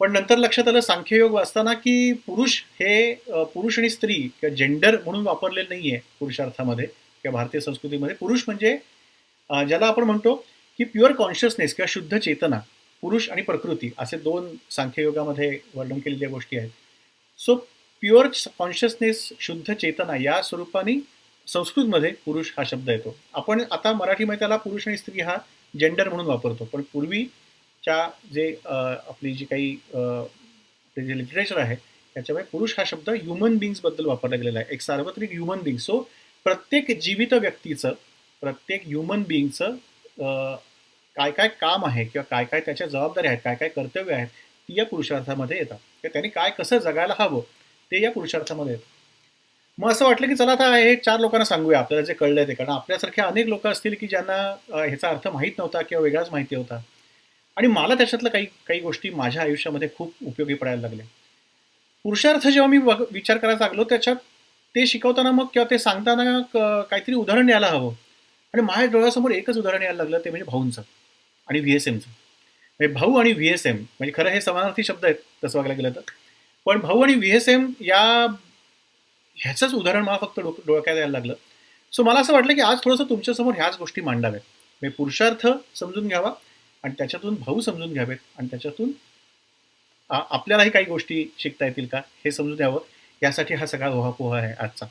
पण नंतर लक्षात आलं सांख्ययोग वाचताना की पुरुष हे पुरुष आणि स्त्री किंवा जेंडर म्हणून वापरलेलं नाहीये पुरुषार्थामध्ये किंवा भारतीय संस्कृतीमध्ये. पुरुष म्हणजे ज्याला आपण म्हणतो की प्युअर कॉन्शियसनेस किंवा शुद्ध चेतना, पुरुष आणि प्रकृती असे 2 सांख्ययोगामध्ये वर्णन केलेल्या गोष्टी आहेत. सो प्युअर कॉन्शियसनेस, शुद्ध चेतना या स्वरूपाने संस्कृतमध्ये पुरुष हा शब्द येतो. आपण आता मराठीमध्ये त्याला पुरुष आणि स्त्री हा जेंडर म्हणून वापरतो, पण पूर्वीच्या जे आपली जी काही आपले जे लिटरेचर आहे त्याच्यामध्ये पुरुष हा शब्द ह्युमन बिंग्सबद्दल वापरला गेलेला आहे, एक सार्वत्रिक ह्युमन बिंग. सो प्रत्येक जीवित व्यक्तीचं, प्रत्येक ह्युमन बिंगचं काय काय काम आहे किंवा काय काय त्याच्या जबाबदाऱ्या आहेत, काय काय कर्तव्य आहेत, ती या पुरुषार्थामध्ये येतात. तर त्यांनी काय कसं जगायला हवं ते या पुरुषार्थामध्ये येतं. मग असं वाटलं की चला आता हे 4 लोकांना सांगूया आपल्याला जे कळलंय ते. कारण आपल्यासारखे अनेक लोक असतील की ज्यांना ह्याचा अर्थ माहीत नव्हता किंवा वेगळाच माहिती होता. आणि मला त्याच्यातलं काही काही गोष्टी माझ्या आयुष्यामध्ये खूप उपयोगी पडायला लागल्या. पुरुषार्थ जेव्हा मी विचार करायला लागलो त्याच्यात ते शिकवताना मग किंवा ते सांगताना काहीतरी उदाहरण द्यायला हवं. आणि माझ्या डोळ्यासमोर एकच उदाहरण यायला लागलं, ते म्हणजे भाऊंचं आणि व्ही-एस-एमचं. म्हणजे भाऊ आणि व्ही-एस-एम म्हणजे खरं हे समानार्थी शब्द आहेत तसं बघायला गेलं तर. पण भाऊ आणि व्ही-एस-एम ह्याचंच उदाहरण मला फक्त डोक्यात यायला लागलं. सो मला असं वाटलं की आज थोडंसं तुमच्यासमोर ह्याच गोष्टी मांडाव्यात. म्हणजे पुरुषार्थ समजून घ्यावा आणि त्याच्यातून भाऊ समजून घ्यावेत आणि त्याच्यातून आपल्यालाही काही गोष्टी शिकता येतील का हे समजून द्यावं. यासाठी हा सगळा ओहापोहा आहे आजचा.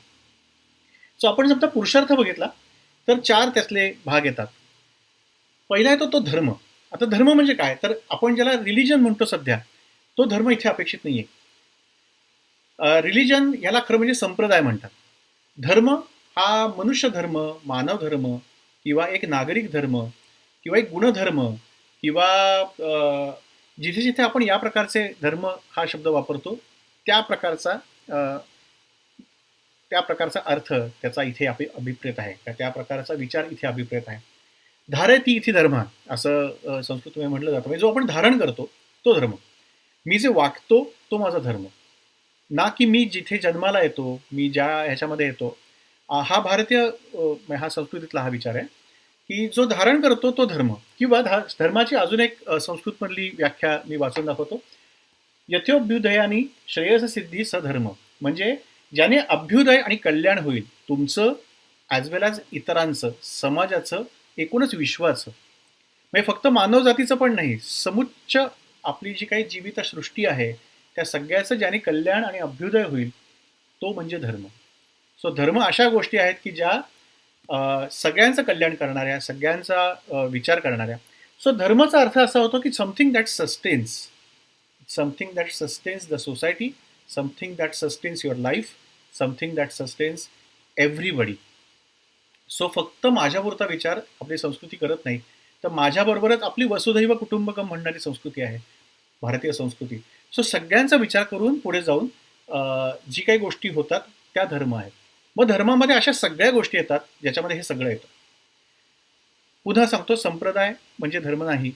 सो आपण समजा पुरुषार्थ बघितला तर 4 त्यातले भाग येतात. पहिला येतो तो धर्म. आता धर्म म्हणजे काय, तर आपण ज्याला रिलिजन म्हणतो सध्या, तो धर्म इथे अपेक्षित नाहीये. रिलिजन याला खरं म्हणजे संप्रदाय म्हणतात. धर्म हा मनुष्य धर्म, मानव धर्म किंवा एक नागरिक धर्म किंवा एक गुणधर्म किंवा जिथे जिथे आपण या प्रकारचे धर्म हा शब्द वापरतो त्या प्रकारचा त्या प्रकारचा अर्थ त्याचा इथे अभिप्रेत आहे, त्या प्रकारचा विचार इथे अभिप्रेत आहे. धारयती इथे धर्म असं संस्कृतमध्ये म्हटलं जातं. म्हणजे जो आपण धारण करतो तो धर्म. मी जे वागतो तो माझा धर्म. ना की मी जिथे जन्माला येतो, मी ज्या ह्याच्यामध्ये येतो. हा भारतीय हा संस्कृतीतला हा विचार आहे की जो धारण करतो तो धर्म. किंवा धर्माची अजून एक संस्कृतमधली व्याख्या मी वाचून दाखवतो. यथोभ्युदयानी श्रेयससिद्धी सधर्म. म्हणजे ज्याने अभ्युदय आणि कल्याण होईल तुमचं ॲज वेल ॲज इतरांचं, समाजाचं, एकूणच विश्वाचं. म्हणजे फक्त मानव जातीचं पण नाही, समुच्च आपली जी काही जीवित सृष्टी आहे त्या सगळ्याचं ज्याने कल्याण आणि अभ्युदय होईल तो म्हणजे धर्म. सो धर्म अशा गोष्टी आहेत की ज्या सगळ्यांचं कल्याण करणाऱ्या, सगळ्यांचा विचार करणाऱ्या. सो धर्माचा अर्थ असा होतो की something that sustains the society, something that sustains your life, something that sustains everybody. So फक्त माझ्यापुरता विचार आपली संस्कृती करत नाही, तर माझ्याबरोबरच आपली वसुधैव कुटुंबकम म्हणणारी संस्कृती आहे भारतीय संस्कृती. सो सगळ्यांचा विचार करून पुढे जाऊन जी काही गोष्टी होतात त्या धर्म आहेत. मग धर्मामध्ये अशा सगळ्या गोष्टी येतात ज्याच्यामध्ये हे सगळं येतं. पुन्हा सांगतो, संप्रदाय म्हणजे धर्म नाही,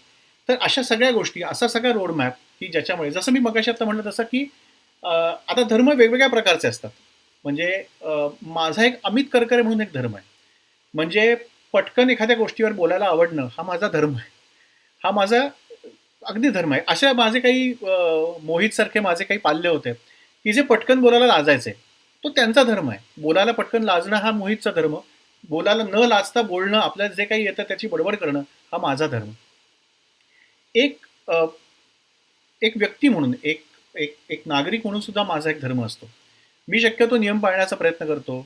तर अशा सगळ्या गोष्टी, असा सगळा रोडमॅप की ज्याच्यामुळे, जसं मी मगाशी आता म्हणलं तसं की आता धर्म वेगवेगळ्या प्रकारचे असतात. म्हणजे माझा एक अमित करकरे म्हणून एक धर्म आहे. म्हणजे पटकन एखाद्या गोष्टीवर बोलायला आवडणं हा माझा धर्म आहे, हा माझा अगदी धर्म आहे. अशा माझे काही मोहित सारखे माझे काही पाल्य होते की जे पटकन बोलायला लाजायचे. तो त्यांचा धर्म आहे. बोलायला पटकन लाजणं हा मोहितचा धर्म. बोलायला न लाजता बोलणं, आपल्याला जे काही येतं त्याची बडबड करणं हा माझा धर्म. एक अ, एक व्यक्ती म्हणून, एक एक एक नागरिक म्हणून सुद्धा माझा एक धर्म असतो. मी शक्यतो नियम पाळण्याचा प्रयत्न करतो.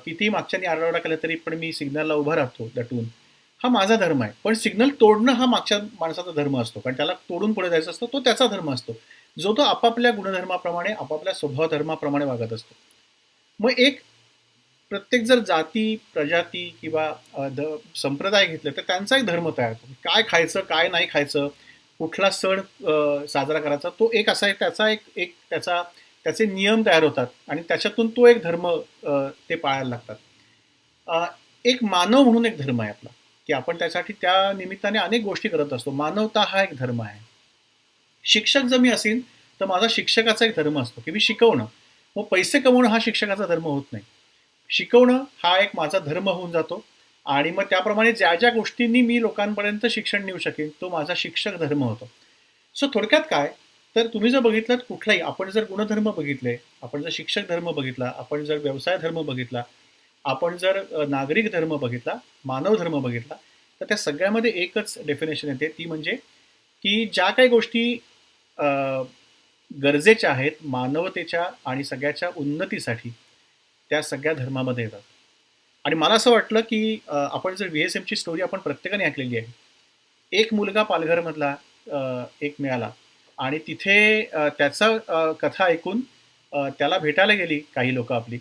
कितीही मागच्यानी आरडाओरडा केला तरी पण मी सिग्नलला उभा राहतो दटून. हा माझा धर्म आहे. पण सिग्नल तोडणं हा मागच्या माणसाचा धर्म असतो. कारण त्याला तोडून पुढे जायचं असतं. तो त्याचा धर्म असतो. जो तो आपापल्या गुणधर्माप्रमाणे, आपापल्या स्वभाव धर्माप्रमाणे वागत असतो. मग एक प्रत्येक जर जाती, प्रजाती किंवा संप्रदाय घेतले तर त्यांचा एक धर्म तयार होतो. काय खायचं, काय नाही खायचं, कुठला सण साजरा करायचा, तो एक असा एक त्याचा एक एक त्याचा त्याचे नियम तयार होतात आणि त्याच्यातून तो एक धर्म ते पाळायला लागतात. अ, एक मानव म्हणून एक धर्म आहे आपला, की आपण त्यासाठी त्या निमित्ताने अनेक गोष्टी करत असतो. मानवता हा एक धर्म आहे. शिक्षक जर मी असेल तर माझा शिक्षकाचा एक धर्म असतो, की मी शिकवणं. मग पैसे कमवणं हा शिक्षकाचा धर्म होत नाही. शिकवणं हा एक माझा धर्म होऊन जातो आणि मग त्याप्रमाणे ज्या ज्या गोष्टींनी मी लोकांपर्यंत शिक्षण नेऊ शकेन तो माझा शिक्षक धर्म होतो. सो थोडक्यात काय, तर तुम्ही जर बघितलं कुठलाही, आपण जर गुणधर्म बघितले, आपण जर शिक्षक धर्म बघितला, आपण जर व्यवसाय धर्म बघितला, आपण जर नागरिक धर्म बघितला, मानव धर्म बघितला, तर त्या सगळ्यामध्ये एकच डेफिनेशन येते, ती म्हणजे की ज्या काही गोष्टी अ, गरजेच्या आहेत मानवतेच्या आणि सगळ्याच्या उन्नतीसाठी, त्या सगळ्या धर्मामध्ये येतात. आणि मला असं वाटलं की आपण जर VSMची स्टोरी आपण प्रत्येकाने ऐकलेली आहे. एक मुलगा पालघरमधला एक मिळाला आणि तिथे त्याचा कथा ऐकून त्याला भेटायला गेली काही लोकं आपली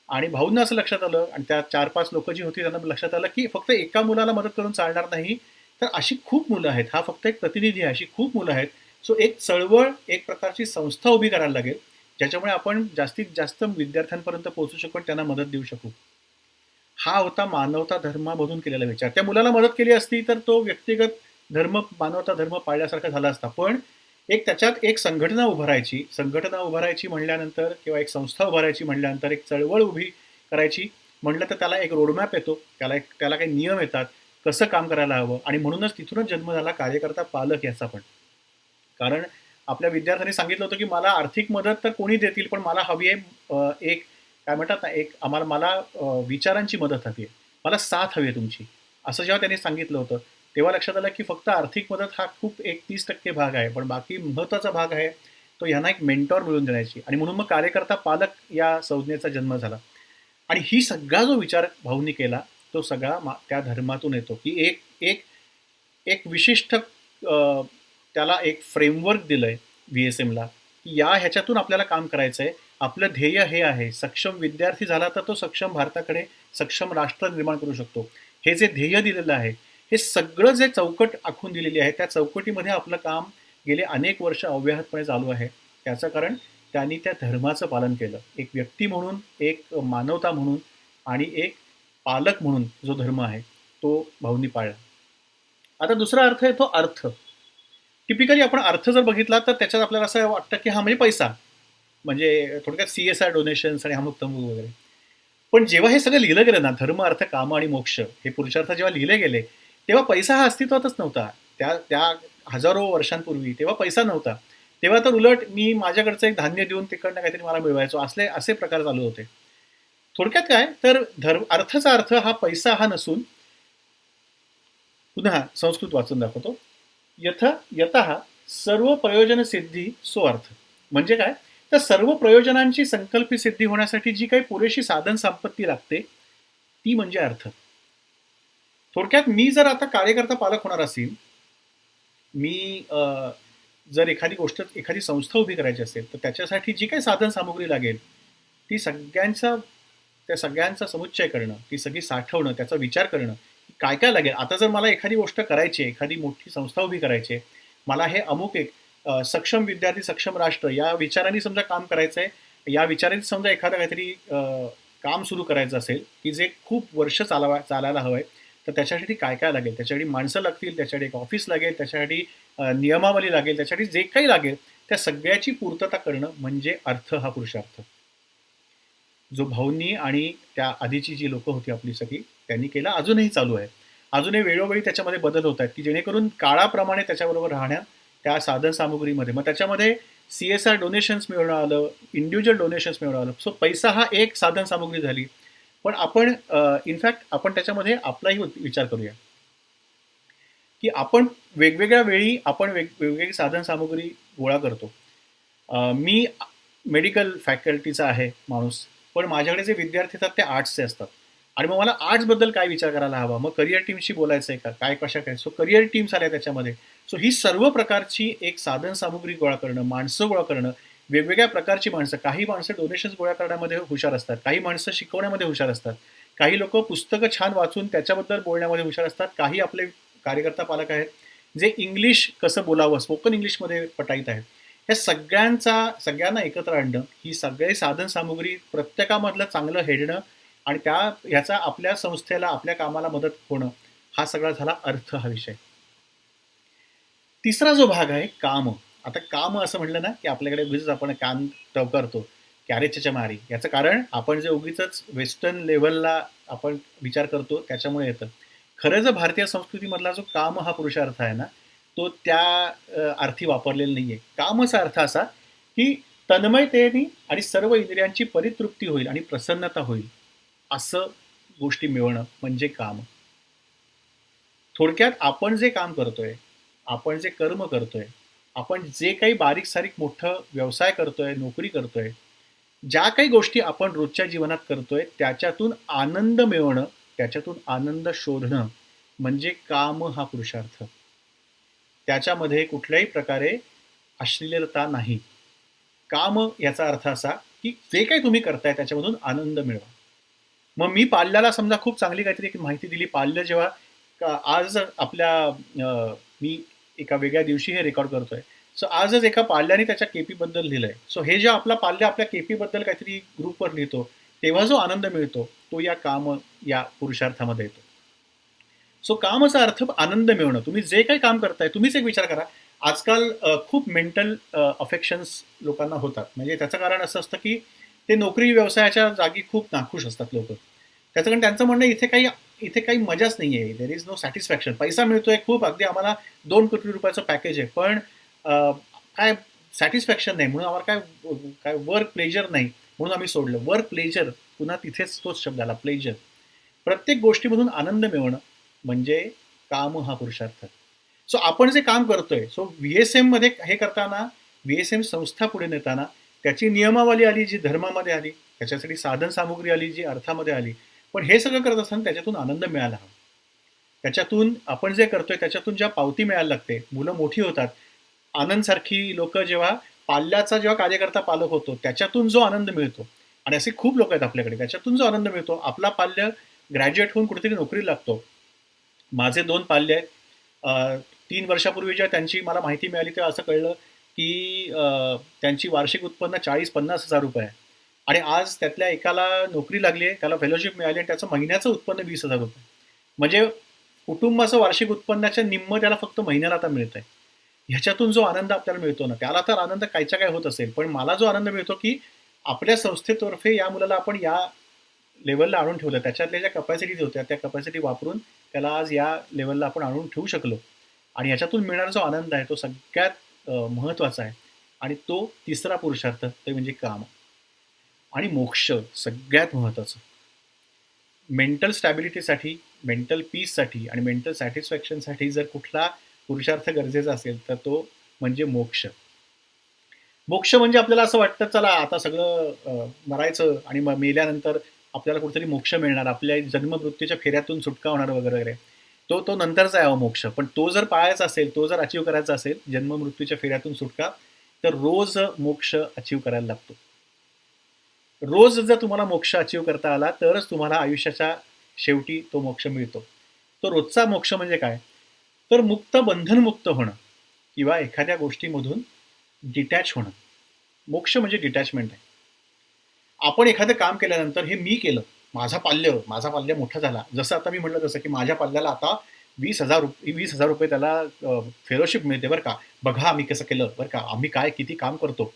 आणि भाऊंना असं लक्षात आलं आणि त्या 4-5 लोकं जी होती त्यांना लक्षात आलं की फक्त एका मुलाला मदत करून चालणार नाही, तर अशी खूप मुलं आहेत. हा फक्त एक प्रतिनिधी आहे, अशी खूप मुलं आहेत. सो एक चळवळ, एक प्रकारची संस्था उभी करायला लागेल, ज्याच्यामुळे आपण जास्तीत जास्त विद्यार्थ्यांपर्यंत पोहोचू शकू आणि त्यांना मदत देऊ शकू. हा होता मानवता धर्मामधून केलेला विचार. त्या मुलाला मदत केली असती तर तो व्यक्तिगत धर्म, मानवता धर्म पाळल्यासारखा झाला असता. पण एक त्याच्यात एक संघटना उभारायची म्हणल्यानंतर किंवा एक संस्था उभारायची म्हणल्यानंतर, एक चळवळ उभी करायची म्हटलं तर त्याला एक रोडमॅप येतो. त्याला काही नियम येतात, कसं काम करायला हवं आणि म्हणूनच तिथूनच जन्म झाला कार्यकर्ता पालक याचा पण. कारण आपल्या विद्यार्थ्यांनी सांगितलं होतं की मला आर्थिक मदत तर कोणी देतील, पण मला हवी आहे एक काय म्हणतात ना, एक मला विचारांची मदत हवी आहे. मला साथ हवी आहे तुमची. असं जेव्हा त्यांनी सांगितलं होतं, तेव्हा लक्षात आलं की फक्त आर्थिक मदत हा खूप एक 30% भाग आहे. पण बाकी महत्त्वाचा भाग आहे, तो ह्यांना एक मेंटॉर मिळवून देण्याची आणि म्हणून मग कार्यकर्ता पालक या संज्ञेचा जन्म झाला. आणि ही सगळा जो विचार भाऊंनी केला, तो सगळा त्या धर्मातून येतो, की एक एक एक विशिष्ट त्याला एक फ्रेमवर्क दिलंय VSMला, की या ह्याच्यातून आपल्याला काम करायचंय. आपलं ध्येय हे आहे, सक्षम विद्यार्थी झाला तर तो सक्षम भारताकडे, सक्षम राष्ट्र निर्माण करू शकतो. हे जे ध्येय दिलेलं आहे, हे सगळं जे चौकट आखून दिलेली आहे, त्या चौकटीमध्ये आपलं काम गेले अनेक वर्ष अव्याहतपणे चालू आहे. त्याचं कारण त्यांनी त्या धर्माचं पालन केलं. एक व्यक्ती म्हणून, एक मानवता म्हणून आणि एक पालक म्हणून जो धर्म आहे, तो भाऊंनी पाळला. आता दुसरा अर्थ आहे तो अर्थ. टिपिकली आपण अर्थ जर बघितला तर त्याच्यात आपल्याला असं वाटतं की हा म्हणजे पैसा, म्हणजे थोडक्यात CSR डोनेशन्स आणि अमुक-तमुक वगैरे. पण जेव्हा हे सगळं लिहिलं गेलं ना, धर्म, अर्थ, काम आणि मोक्ष हे पुरुषार्थ जेव्हा लिहिले गेले, तेव्हा पैसा हा अस्तित्वातच नव्हता. त्या त्या हजारो वर्षांपूर्वी तेव्हा पैसा नव्हता. तेव्हा तर उलट मी माझ्याकडचं एक धान्य देऊन तिकडनं काहीतरी मला मिळवायचो, असे प्रकार चालू होते. थोडक्यात काय, तर अर्थाचा अर्थ हा पैसा हा नसून, पुन्हा संस्कृत वाचून दाखवतो. यतः सर्व प्रयोजन सिद्धी सो अर्थ. म्हणजे काय, तर सर्व प्रयोजनांची संकल्पित सिद्धी होण्यासाठी जी काही पुरेशी साधन संपत्ती लागते, ती म्हणजे अर्थ. थोडक्यात मी जर आता कार्यकर्ता पालक होणार असेल, मी जर एखादी संस्था उभी करायची असेल, तर त्याच्यासाठी जी काही साधन सामुग्री लागेल, ती त्या सगळ्यांचा समुच्चय करणं, ती सगळी साठवणं, त्याचा विचार करणं, काय काय लागेल. आता जर मला एखादी गोष्ट करायची आहे, एखादी मोठी संस्था उभी करायची आहे, मला हे अमुक एक सक्षम विद्यार्थी सक्षम राष्ट्र या विचाराने समजा काम करायचं आहे, या विचाराने समजा एखादं काहीतरी काम सुरू करायचं असेल, की जे खूप वर्ष चालायला हवं आहे, तर त्याच्यासाठी काय काय लागेल, त्याच्यासाठी माणसं लागतील, त्याच्यासाठी एक ऑफिस लागेल, त्याच्यासाठी नियमावली लागेल, त्याच्यासाठी जे काही लागेल त्या सगळ्याची पूर्तता करणं म्हणजे अर्थ हा पुरुषार्थ, जो भाऊंनी आणि त्या आधीची जी लोकं होती आपली सगळी त्यांनी केला, अजूनही चालू आहे. अजूनही वेळोवेळी त्याच्यामध्ये बदल होत आहेत, की जेणेकरून काळाप्रमाणे त्याच्याबरोबर राहण्यात, त्या साधन सामुग्रीमध्ये, मग त्याच्यामध्ये CSR डोनेशन्स मिळवणं आलं, इंडिव्हिज्युअल डोनेशन्स मिळवणं आलं. सो पैसा हा एक साधन सामुग्री झाली. पण आपण इनफॅक्ट आपण त्याच्यामध्ये आपलाही विचार करूया, की आपण वेगवेगळ्या वेळी आपण वेगवेगळी साधन सामुग्री गोळा करतो. मी मेडिकल फॅकल्टीचा आहे माणूस, पण माझ्याकडे जे विद्यार्थी असतात ते आर्ट्सचे असतात. आणि मग मला आर्ट्सबद्दल काय विचार करायला हवा? मग करिअर टीमशी बोलायचं आहे का? काय कशा काय? सो करिअर टीम्स आल्या त्याच्यामध्ये. सो ही सर्व प्रकारची एक साधन सामुग्री गोळा करणं, माणसं गोळा करणं, वेगवेगळ्या प्रकारची माणसं. काही माणसं डोनेशन्स गोळा करण्यामध्ये हुशार असतात, काही माणसं शिकवण्यामध्ये हुशार असतात, काही लोकं पुस्तकं छान वाचून त्याच्याबद्दल बोलण्यामध्ये हुशार असतात, काही आपले कार्यकर्ता पालक आहेत जे इंग्लिश कसं बोलावं, स्पोकन इंग्लिशमध्ये पटाईत आहेत. ह्या सगळ्यांना एकत्र आणणं, ही सगळी साधन सामुग्री प्रत्येकामधलं चांगलं हेडणं आणि ह्याचा आपल्या संस्थेला, आपल्या कामाला मदत होणं, हा सगळा झाला अर्थ हा विषय. तिसरा जो भाग आहे काम. आता काम असं म्हटलं ना, की आपल्याकडे उगीच आपण काम करतो, कॅरेजच्या मारी. याचं कारण आपण जे उगीच वेस्टर्न लेव्हलला आपण विचार करतो त्याच्यामुळे येतं. खरं जर भारतीय संस्कृतीमधला जो काम हा पुरुषार्थ आहे ना, तो त्या अर्थी वापरलेला नाहीये. कामचा अर्थ असा, की तन्मयतेने आणि सर्व इंद्रियांची परितृप्ती होईल आणि प्रसन्नता होईल, असं गोष्टी मिळवणं म्हणजे काम. थोडक्यात आपण जे काम करतोय, आपण जे कर्म करतोय, आपण जे काही बारीक-सारीक मोठं व्यवसाय करतोय, नोकरी करतोय, ज्या काही गोष्टी आपण रोजच्या जीवनात करतोय, त्याच्यातून आनंद मिळवणं, त्याच्यातून आनंद शोधणं, म्हणजे काम हा पुरुषार्थ. त्याच्यामध्ये कुठल्याही प्रकारे अश्लीलता नाही. काम याचा अर्थ असा, की जे काही तुम्ही करताय त्याच्यामधून आनंद मिळवा. मग मी पाल्याला समजा खूप चांगली काहीतरी एक माहिती दिली. पाल्य जेव्हा आज आपल्या मी एका वेगळ्या दिवशी हे रेकॉर्ड करतोय. सो आजच एका पाल्याने त्याच्या केपीबद्दल लिहिलंय. सो हे जे आपला पाल्य आपल्या केपीबद्दल काहीतरी ग्रुपवर लिहितो, तेव्हा जो आनंद मिळतो, तो या पुरुषार्थामध्ये येतो. सो कामाचा अर्थ आनंद मिळवणं. तुम्ही जे काही काम करताय, तुम्हीच एक विचार करा. आजकाल खूप मेंटल अफेक्शन्स लोकांना होतात. म्हणजे त्याचं कारण असं असतं, की ते नोकरी व्यवसायाच्या जागी खूप नाखुश असतात लोकं. त्याचं कारण त्यांचं म्हणणं इथे काही मजाच नाही आहे. There is no satisfaction. पैसा मिळतोय खूप, अगदी आम्हाला ₹2 कोटी पॅकेज आहे. पण काय सॅटिस्फॅक्शन नाही. म्हणून आम्हाला काय वर्क प्लेजर नाही. म्हणून आम्ही सोडलं. वर्क प्लेजर, पुन्हा तिथेच तोच शब्द आला, प्लेजर. प्रत्येक गोष्टीमधून आनंद मिळवणं म्हणजे काम हा पुरुषार्थ. सो आपण जे काम करतोय, सो VSM मध्ये हे करताना, VSM संस्था पुढे नेताना त्याची नियमावली आली जी धर्मामध्ये आली, त्याच्यासाठी साधन सामुग्री आली जी अर्थामध्ये आली. पण हे सगळं करत असताना त्याच्यातून आनंद मिळायला हवा. त्याच्यातून आपण जे करतोय त्याच्यातून ज्या पावती मिळायला लागते, मुलं मोठी होतात. आनंद सारखी लोक जेव्हा पाल्याचा जेव्हा कार्यकर्ता पालक होतो, त्याच्यातून जो आनंद मिळतो, आणि असे खूप लोक आहेत आपल्याकडे, त्याच्यातून जो आनंद मिळतो, आपला पाल्य ग्रॅज्युएट होऊन कुठेतरी नोकरी लागतो. माझे 2 पाल्य आहेत. 3 वर्षापूर्वी जेव्हा त्यांची मला माहिती मिळाली तेव्हा असं कळलं, की त्यांची वार्षिक उत्पन्न 40-50 हजार रुपये आहे. आणि आज त्यातल्या एकाला नोकरी लागली आहे, त्याला फेलोशिप मिळाली आणि त्याचं महिन्याचं उत्पन्न 20,000 रुपये. म्हणजे कुटुंबाचं वार्षिक उत्पन्नाच्या निम्म त्याला फक्त महिन्याला आता मिळत आहे. ह्याच्यातून जो आनंद आपल्याला मिळतो ना, त्याला तर आनंद कायच्या काय होत असेल, पण मला जो आनंद मिळतो, की आपल्या संस्थेतर्फे या मुलाला आपण या लेवलला आणून ठेवलं, त्याच्यातल्या ज्या कपॅसिटीज होत्या त्या कपॅसिटी वापरून त्याला आज या लेवलला आपण आणून ठेवू शकलो. आणि ह्याच्यातून मिळणारा जो आनंद आहे तो सगळ्यात महत्त्वाचा आहे. आणि तो तिसरा पुरुषार्थ ते म्हणजे काम. आणि मोक्ष सगळ्यात महत्त्वाचं. मेंटल स्टॅबिलिटीसाठी, मेंटल पीससाठी आणि मेंटल सॅटिस्फॅक्शनसाठी जर कुठला पुरुषार्थ गरजेचा असेल तर तो म्हणजे मोक्ष. मोक्ष म्हणजे आपल्याला असं वाटतं चला आता सगळं मरायचं आणि मग मेल्यानंतर आपल्याला कुठेतरी मोक्ष मिळणार, आपल्या जन्ममृत्यूच्या फेऱ्यातून सुटका होणार वगैरे वगैरे. तो नंतरचा आहे मोक्ष. पण तो जर पाळायचा असेल, तो जर अचीव करायचा असेल, जन्ममृत्यूच्या फेऱ्यातून सुटका, तर रोज मोक्ष अचीव करायला लागतो. रोज जर तुम्हाला मोक्ष अचीव करता आला तरच तुम्हाला आयुष्याच्या शेवटी तो मोक्ष मिळतो. तो रोजचा मोक्ष म्हणजे काय? तर बंधनमुक्त होणं किंवा एखाद्या गोष्टीमधून डिटॅच होणं. मोक्ष म्हणजे डिटॅचमेंट आहे. आपण एखादं काम केल्यानंतर हे मी केलं, माझा पाल्य मोठा झाला. जसं आता मी म्हटलं तसं, की माझ्या पाल्याला आता 20,000 रुपये त्याला फेलोशिप मिळते बरं का. बघा आम्ही कसं केलं बरं का, आम्ही किती काम करतो.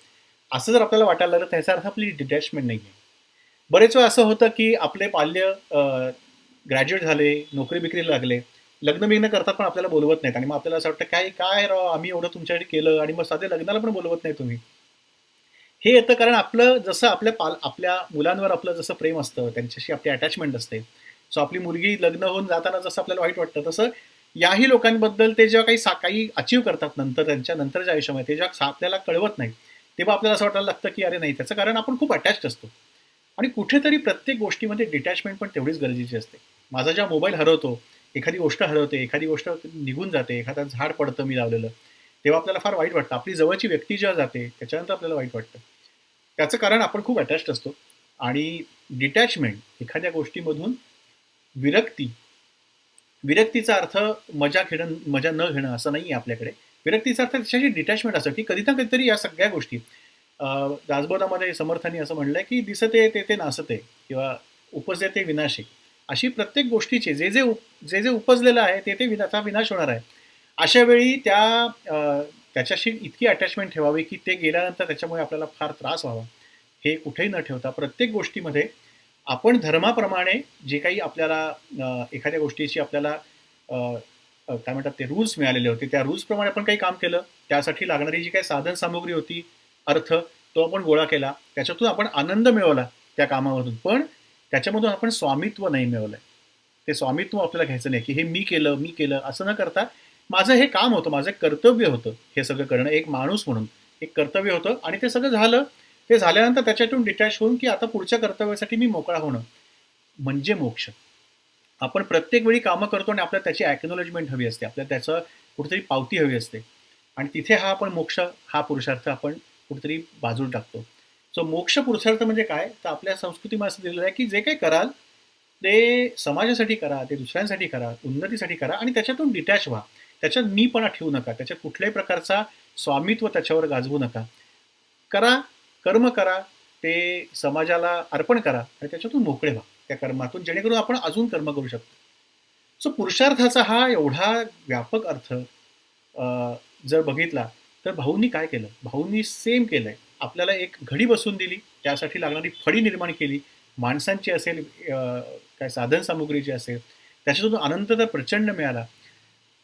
असं जर आपल्याला वाटायला लागलं त्याचा अर्थ आपली डिटॅचमेंट नाही आहे. बरेच वेळा असं होतं, की आपले पाल्य ग्रॅज्युएट झाले, नोकरी बिकरीला लागले, लग्न करतात पण आपल्याला बोलवत नाहीत. आणि मग आपल्याला असं वाटतं काय काय राव आम्ही एवढं तुमच्यासाठी केलं आणि मग साधे लग्नाला पण बोलवत नाही तुम्ही. हे येतं कारण आपलं जसं आपल्या मुलांवर आपलं जसं प्रेम असतं, त्यांच्याशी आपली अटॅचमेंट असते. सो आपली मुलगी लग्न होऊन जाताना जसं आपल्याला वाईट वाटतं, तसं याही लोकांबद्दल ते जेव्हा काही अचीव्ह करतात नंतर त्यांच्या नंतरच्या आयुष्यामध्ये, ते जेव्हा आपल्याला कळवत नाही, तेव्हा आपल्याला असं वाटायला लागतं की अरे नाही, त्याचं कारण आपण खूप अटॅच्ड असतो. आणि कुठेतरी प्रत्येक गोष्टीमध्ये डिटॅचमेंट पण तेवढीच गरजेची असते. माझा जेव्हा मोबाईल हरवतो, एखादी गोष्ट हरवते, एखादी गोष्ट निघून जाते, एखादं झाड पडतं मी लावलेलं, तेव्हा आपल्याला फार वाईट वाटतं. आपली जवळची व्यक्ती जेव्हा जाते, त्याच्यानंतर आपल्याला वाईट वाटतं. त्याचं कारण आपण खूप अटॅच्ड असतो. आणि डिटॅचमेंट, एखाद्या गोष्टीमधून विरक्ती, विरक्तीचा अर्थ मजा न घेणं असं नाही आहे आपल्याकडे. विरक्तीचा अर्थ त्याच्याशी डिटॅचमेंट असं, की कधी ना कधीतरी या सगळ्या गोष्टी, दासबोधामध्ये समर्थांनी असं म्हणलंय, की दिसते ते ते नासते किंवा उपजते ते विनाशे. अशी प्रत्येक गोष्टीचे जे उपजलेलं आहे ते त्याचा विनाश होणार आहे. अशा वेळी त्याच्याशी इतकी अटॅचमेंट ठेवावी, की ते गेल्यानंतर त्याच्यामुळे आपल्याला फार त्रास व्हावा, हे कुठेही न ठेवता प्रत्येक गोष्टीमध्ये आपण धर्माप्रमाणे जे काही आपल्याला एखाद्या गोष्टीची आपल्याला अ, काय म्हणतात ते रूल्स मिळालेले होते, त्या रूल्सप्रमाणे आपण काही काम केलं. त्यासाठी लागणारी जी काही साधन सामुग्री होती, अर्थ, तो आपण गोळा केला. त्याच्यातून आपण आनंद मिळवला त्या कामामधून. पण त्याच्यामधून आपण स्वामित्व नाही मिळवलंय. ते स्वामित्व आपल्याला घ्यायचं नाही, की हे मी केलं असं न करता माझं हे काम होतं, माझं एक कर्तव्य होतं हे सगळं करणं, एक माणूस म्हणून एक कर्तव्य होतं आणि ते सगळं झालं. ते झाल्यानंतर त्याच्यातून डिटॅच होऊन, की आता पुढच्या कर्तव्यासाठी मी मोकळा होणं म्हणजे मोक्ष. आपण प्रत्येक वेळी कामं करतो आणि आपल्याला त्याची ॲक्नॉलेजमेंट हवी असते. आपल्याला त्याचं कुठेतरी पावती हवी असते. आणि तिथे हा आपण मोक्ष, हा पुरुषार्थ आपण कुठेतरी बाजूला टाकतो. सो मोक्ष पुरुषार्थ म्हणजे काय? तर आपल्या संस्कृतीमध्ये असं दिलेलं आहे, की जे काही कराल, ते समाजासाठी करा, ते दुसऱ्यांसाठी करा, उन्नतीसाठी करा आणि त्याच्यातून डिटॅच व्हा. त्याच्यात मीपणा ठेवू नका. त्याच्यात कुठल्याही प्रकारचा स्वामित्व त्याच्यावर गाजवू नका. करा, कर्म करा, ते समाजाला अर्पण करा आणि त्याच्यातून मोकळे व्हा त्या कर्मातून, जेणेकरून आपण अजून कर्म करू शकतो. सो पुरुषार्थाचा हा एवढा व्यापक अर्थ जर बघितला, तर भाऊंनी काय केलं? भाऊंनी सेम केलंय. आपल्याला एक घडी बसवून दिली, त्यासाठी लागणारी फळी निर्माण केली. माणसांची असेल, काय साधन सामुग्रीची असेल, त्याच्यातून आनंद तर प्रचंड मिळाला.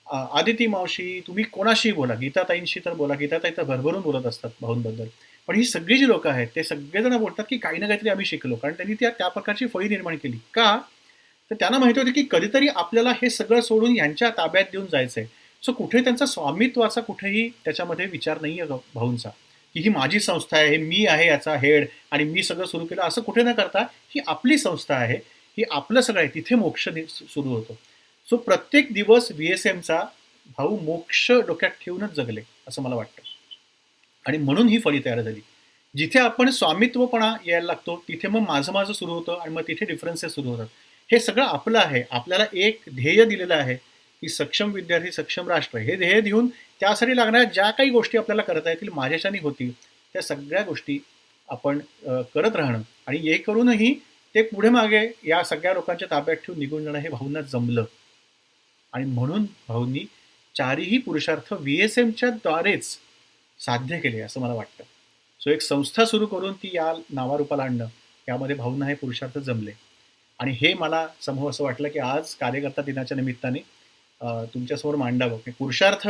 आदिती मावशी, तुम्ही कोणाशीही बोला, गीताताईंशी तर बोला, गीताताई तर भरभरून बोलत असतात भाऊंबद्दल. पण ही सगळी जी लोकं आहेत, ते सगळेजण बोलतात, की काही ना काहीतरी आम्ही शिकलो. कारण त्यांनी त्या प्रकारची फळी निर्माण केली. का? तर त्यांना माहिती होतं, की कधीतरी आपल्याला हे सगळं सोडून यांच्या ताब्यात देऊन जायचंय. सो कुठे त्यांचा स्वामित्वाचा कुठेही त्याच्यामध्ये विचार नाहीये भाऊंचा, की ही माझी संस्था आहे, हे मी आहे याचा हेड आणि मी सगळं सुरू केलं, असं कुठे न करता ही आपली संस्था आहे, ही आपलं सगळं आहे, तिथे मोक्ष सुरू होतो. सो प्रत्येक दिवस VSMचा भाऊ मोक्ष डोक्यात ठेवूनच जगले, असं मला वाटतं. आणि म्हणून ही फळी तयार झाली. जिथे आपण स्वामित्वपणा यायला लागतो, तिथे मग माझं सुरू होतं आणि मग तिथे डिफरन्सेस सुरू होतात. हे सगळं आपलं आहे. आपल्याला एक ध्येय दिलेलं आहे, की सक्षम विद्यार्थी, सक्षम राष्ट्र. हे ध्येय देऊन त्यासाठी लागणाऱ्या ज्या काही गोष्टी आपल्याला करता येतील, माझ्याच्याने होतील, त्या सगळ्या गोष्टी आपण करत राहणं आणि हे करूनही ते पुढे मागे या सगळ्या लोकांच्या ताब्यात ठेवून निघून जाणं हे भाऊंना जमलं. आणि म्हणून भाऊंनी चारही पुरुषार्थ VSMच्या द्वारेच साध्य केले, असं मला वाटतं. सो एक संस्था सुरू करून ती या नावारूपाला आणणं, यामध्ये भाऊंना हे पुरुषार्थ जमले. आणि हे मला समोर असं वाटलं, की आज कार्यकर्ता दिनाच्या निमित्ताने तुमच्यासमोर मांडावं. की पुरुषार्थ,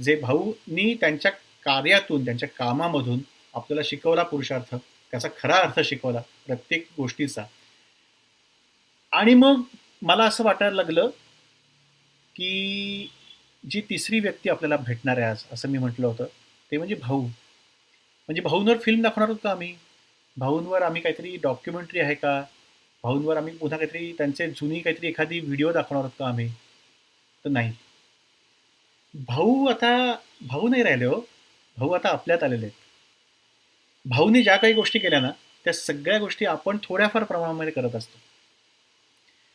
जे भाऊंनी त्यांच्या कार्यातून, त्यांच्या कामामधून आपल्याला शिकवला पुरुषार्थ, त्याचा खरा अर्थ शिकवला प्रत्येक गोष्टीचा. आणि मग मला असं वाटायला लागलं, की जी तिसरी व्यक्ती आपल्याला भेटणार आहे आज, असं मी म्हटलं होतं, ते म्हणजे भाऊ. म्हणजे भाऊंवर फिल्म दाखवणार आहोत का आम्ही? भाऊंवर आम्ही काहीतरी डॉक्युमेंटरी आहे का? भाऊंवर आम्ही पुन्हा काहीतरी त्यांचे जुनी काहीतरी एखादी व्हिडिओ दाखवणार आहोत का आम्ही? तर नाही. भाऊ आता भाऊ नाही राहिले हो. भाऊ आता आपल्यात आलेले आहेत. भाऊनी ज्या काही गोष्टी केल्या ना, त्या सगळ्या गोष्टी आपण थोड्याफार प्रमाणामध्ये करत असतो.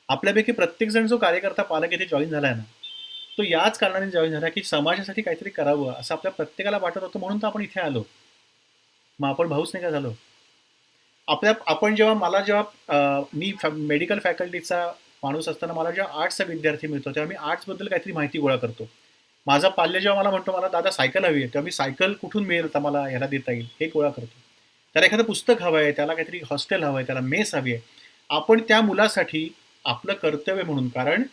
आपल्यापैकी प्रत्येकजण जो कार्यकर्ता, पालक इथे जॉइन झालाय ना, तो याच कारणाने जॉइन झाला, की समाजासाठी काहीतरी करावं असं आपल्या प्रत्येकाला वाटत होतं, म्हणून तर आपण इथे आलो. मग आपण भाऊच नाही का झालो? आपण मी मेडिकल फॅकल्टीचा माणूस असताना मला जेव्हा आर्ट्सचा विद्यार्थी मिळतो, तेव्हा मी आर्ट्सबद्दल काहीतरी माहिती गोळा करतो. माझा पाल्य जेव्हा मला म्हणतो, मला दादा सायकल हवी आहे, तेव्हा मी सायकल कुठून मिळेल तर मला ह्याला देता येईल, हे गोळा करतो. त्याला एखादं पुस्तक हवं आहे, त्याला काहीतरी हॉस्टेल हवं आहे, त्याला मेस हवी आहे. आपण त्या मुलासाठी आपलं कर्तव्य म्हणून, कारण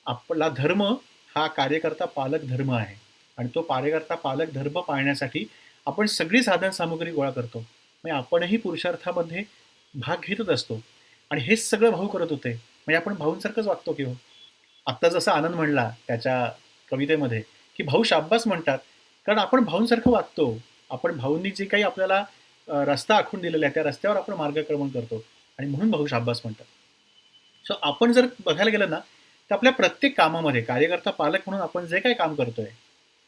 आपला धर्म हा कार्यकर्ता पालक धर्म आहे आणि तो कार्यकर्ता पालक धर्म पाळण्यासाठी आपण सगळी साधन सामुग्री गोळा करतो. म्हणजे आपणही पुरुषार्थामध्ये भाग घेतच असतो आणि हेच सगळं भाऊ करत होते. म्हणजे आपण भाऊंसारखंच वागतो की हो? आत्ता जसा आनंद म्हणला त्याच्या कवितेमध्ये, की भाऊ शाब्बास म्हणतात, कारण आपण भाऊंसारखं वागतो. आपण भाऊंनी जे काही आपल्याला रस्ता आखून दिलेला आहे, त्या रस्त्यावर आपण मार्गक्रमण करतो आणि म्हणून भाऊ शाब्बास म्हणतात. सो आपण जर बघायला गेलं ना, तर आपल्या प्रत्येक कामामध्ये कार्यकर्ता, पालक म्हणून आपण जे काही काम करतोय,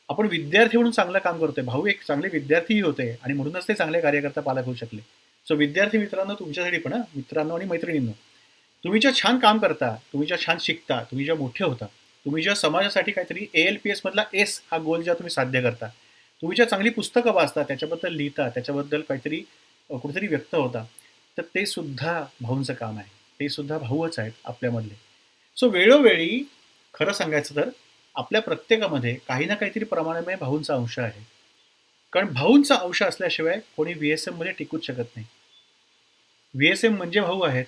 आपण विद्यार्थी म्हणून चांगलं काम करतोय. भाऊ एक चांगले विद्यार्थीही होते आणि म्हणूनच ते चांगले कार्यकर्ता, पालक होऊ शकले. सो विद्यार्थी मित्रांनो, तुमच्यासाठी पण मित्रांनो आणि मैत्रिणींनो, तुम्ही जे छान काम करता, तुम्ही जे छान शिकता, तुम्ही जे मोठे होता, तुम्ही ज्या समाजासाठी काहीतरी ALPS मधला एस हा गोल ज्या तुम्ही साध्य करता, तुम्ही ज्या चांगली पुस्तकं वाचता, त्याच्याबद्दल लिहिता, त्याच्याबद्दल काहीतरी कुठेतरी व्यक्त होता, तर ते सुद्धा भाऊंचं काम आहे. ते सुद्धा भाऊच आहेत आपल्यामधले. सो वेळोवेळी खरं सांगायचं तर आपल्या प्रत्येकामध्ये काही ना काहीतरी प्रमाणाने भाऊंचा अंश आहे. कारण भाऊंचा अंश असल्याशिवाय कोणी VSM मध्ये टिकूच शकत नाही. VSM म्हणजे भाऊ आहेत.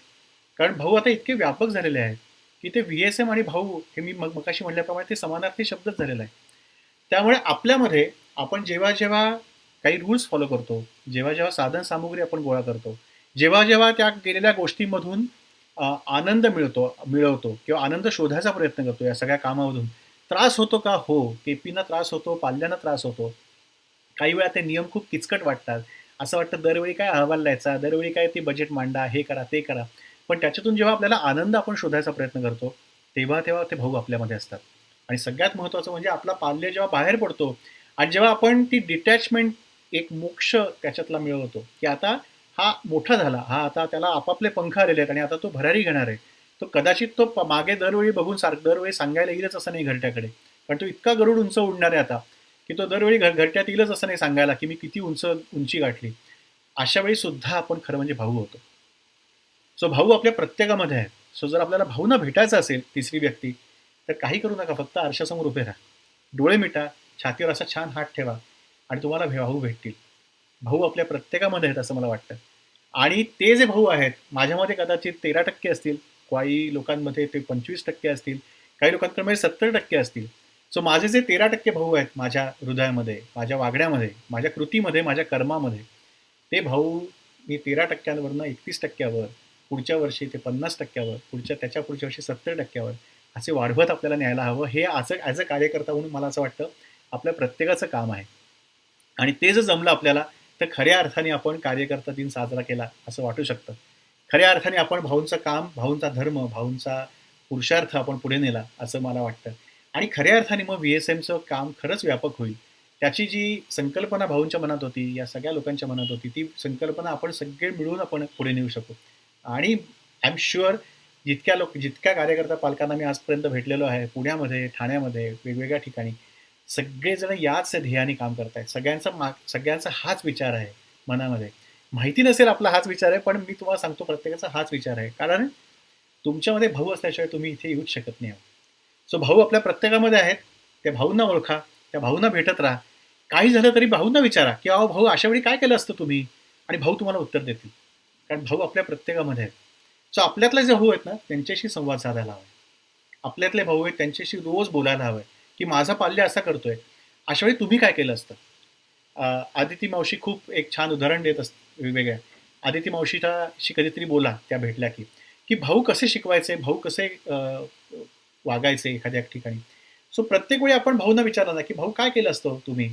कारण भाऊ आता इतके व्यापक झालेले आहेत, की ते VSM आणि भाऊ हे मी मगाशी म्हटल्याप्रमाणे ते समानार्थी शब्दच झालेला आहे. त्यामुळे आपल्यामध्ये आपण जेव्हा जेव्हा काही रूल्स फॉलो करतो, जेव्हा जेव्हा साधन सामुग्री आपण गोळा करतो, जेव्हा जेव्हा त्या केलेल्या गोष्टींमधून आनंद मिळवतो किंवा आनंद शोधायचा प्रयत्न करतो या सगळ्या कामामधून. त्रास होतो का? हो. KPना त्रास होतो, पाल्यांना त्रास होतो. काही वेळा ते नियम खूप किचकट वाटतात. असं वाटतं दरवेळी काय अहवाल लिहायचा, दरवेळी काय ते बजेट मांडा, हे करा, ते करा. पण त्याच्यातून जेव्हा आपल्याला आनंद आपण शोधायचा प्रयत्न करतो, तेव्हा तेव्हा ते भाऊ आपल्यामध्ये असतात. आणि सगळ्यात महत्त्वाचं म्हणजे आपला पाल्य जेव्हा बाहेर पडतो आणि जेव्हा आपण ती डिटॅचमेंट, एक मोक्ष त्याच्यातला मिळवतो, की आता हा मोठा झाला, हा आता त्याला आपापले पंख आलेले आहेत आणि आता तो भरारी घेणार आहे. तो कदाचित तो मागे दरवेळी बघून दरवेळी सांगायला येईलच असं नाही घरट्याकडे. कारण तो इतका गरुड उंच उडणार आहे आता, की तो दरवेळी घरट्यात येईलच असं नाही सांगायला, की मी किती उंची गाठली. अशा वेळी सुद्धा आपण खरं म्हणजे भाऊ होतो. सो भाऊ आपल्या प्रत्येकामध्ये आहे. सो जर आपल्याला भाऊंना भेटायचं असेल, तिसरी व्यक्ती, तर काही करू नका. फक्त आरशासमोर उभे राहा. डोळे मिटा, छातीवर असा छान हात ठेवा आणि तुम्हाला भाऊ भेटतील. भाऊ आपल्या प्रत्येकामध्ये आहेत असं मला वाटतं. आणि ते जे भाऊ आहेत, माझ्यामध्ये कदाचित 13% असतील, काही लोकांमध्ये ते 25% असतील, काही लोकांकडे 70% असतील. सो माझे जे 13% भाऊ आहेत माझ्या हृदयामध्ये, माझ्या वागण्यामध्ये, माझ्या कृतीमध्ये, माझ्या कर्मामध्ये, ते भाऊ मी 13%वरनं 31%वर, पुढच्या वर्षी ते 50%वर, त्याच्या पुढच्या वर्षी 70%वर असे वाढवत आपल्याला न्यायला हवं. हे असं ॲज अ कार्यकर्ता म्हणून मला असं वाटतं आपल्या प्रत्येकाचं काम आहे. आणि ते जर जमलं आपल्याला, तर खऱ्या अर्थाने आपण कार्यकर्ता दिन साजरा केला असं वाटू शकतं. खऱ्या अर्थाने आपण भाऊंचं काम, भाऊंचा धर्म, भाऊंचा पुरुषार्थ आपण पुढे नेला असं मला वाटतं. आणि खऱ्या अर्थाने मग VSMचं काम खरंच व्यापक होईल. त्याची जी संकल्पना भाऊंच्या मनात होती, या सगळ्या लोकांच्या मनात होती, ती संकल्पना आपण सगळे मिळून आपण पुढे नेऊ शकू. आणि आय एम शुअर जितक्या कार्यकर्ता पालकांना मी आजपर्यंत भेटलेलो आहे, पुण्यामध्ये, ठाण्यामध्ये, वेगवेगळ्या ठिकाणी, सगळेजण याच ध्येयाने काम करतायत. सगळ्यांचा हाच विचार आहे मनामध्ये. माहिती नसेल आपला हाच विचार आहे, पण मी तुम्हाला सांगतो प्रत्येकाचा हाच विचार आहे. कारण तुमच्यामध्ये भाऊ असल्याशिवाय तुम्ही इथे येऊच शकत नाही. सो भाऊ आपल्या प्रत्येकामध्ये आहेत. त्या भाऊंना ओळखा, त्या भाऊंना भेटत राहा. काही झालं तरी भाऊंना विचारा, की "अहो भाऊ, अशा वेळी काय केलं असतं तुम्ही?" आणि भाऊ तुम्हाला उत्तर देतील. कारण भाऊ आपल्या प्रत्येकामध्ये आहेत. सो आपल्यातले जे भाऊ आहेत ना, त्यांच्याशी संवाद साधायला हवा. आपल्यातले भाऊ आहेत त्यांच्याशी रोज बोलायला हवं, की माझा पाल्य असा करतोय. अशा वेळी तुम्ही काय केलं असतं? आदिती मावशी खूप एक छान उदाहरण देत असते वेगवेगळ्या. आदिती मावशीशी कधीतरी बोला त्या भेटल्या की भाऊ कसे शिकवायचे, भाऊ कसे वागायचे एखाद्या ठिकाणी. सो प्रत्येक वेळी आपण भाऊंना विचारलं ना, की भाऊ काय केलं असतं तुम्ही?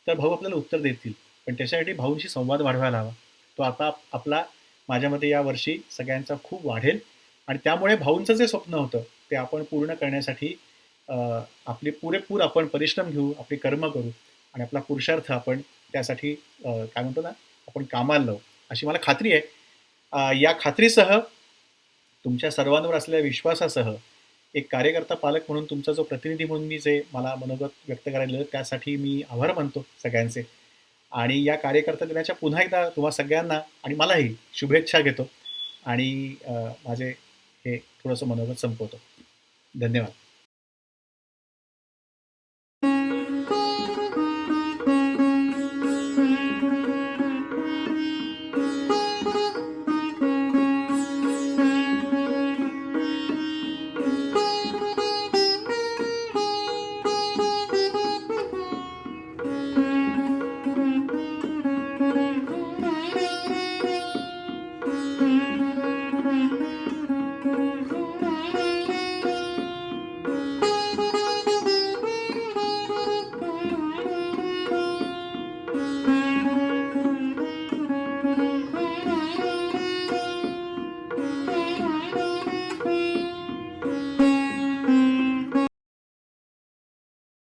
तर भाऊ आपल्याला उत्तर देतील. पण त्याच्यासाठी भाऊंशी संवाद वाढवायला हवा. तो आता आपला माझ्या मते यावर्षी सगळ्यांचा खूप वाढेल आणि त्यामुळे भाऊंचं जे स्वप्न होतं ते आपण पूर्ण करण्यासाठी आपले पुरेपूर आपण परिश्रम घेऊ, आपले कर्म करू आणि आपला पुरुषार्थ आपण त्यासाठी काय म्हणतो ना, आपण कामाला लावू, अशी मला खात्री आहे. या खात्रीसह, तुमच्या सर्वांवर असलेल्या विश्वासासह, एक कार्यकर्ता पालक म्हणून तुमचा जो प्रतिनिधी म्हणून मी जे मला मनोगत व्यक्त करायला त्यासाठी मी आभार मानतो सगळ्यांचे. आणि या कार्यकर्ता दिनाच्या पुन्हा एकदा तुम्हा सगळ्यांना आणि मलाही शुभेच्छा घेतो आणि माझे हे थोडंसं मनोगत संपवतो. धन्यवाद.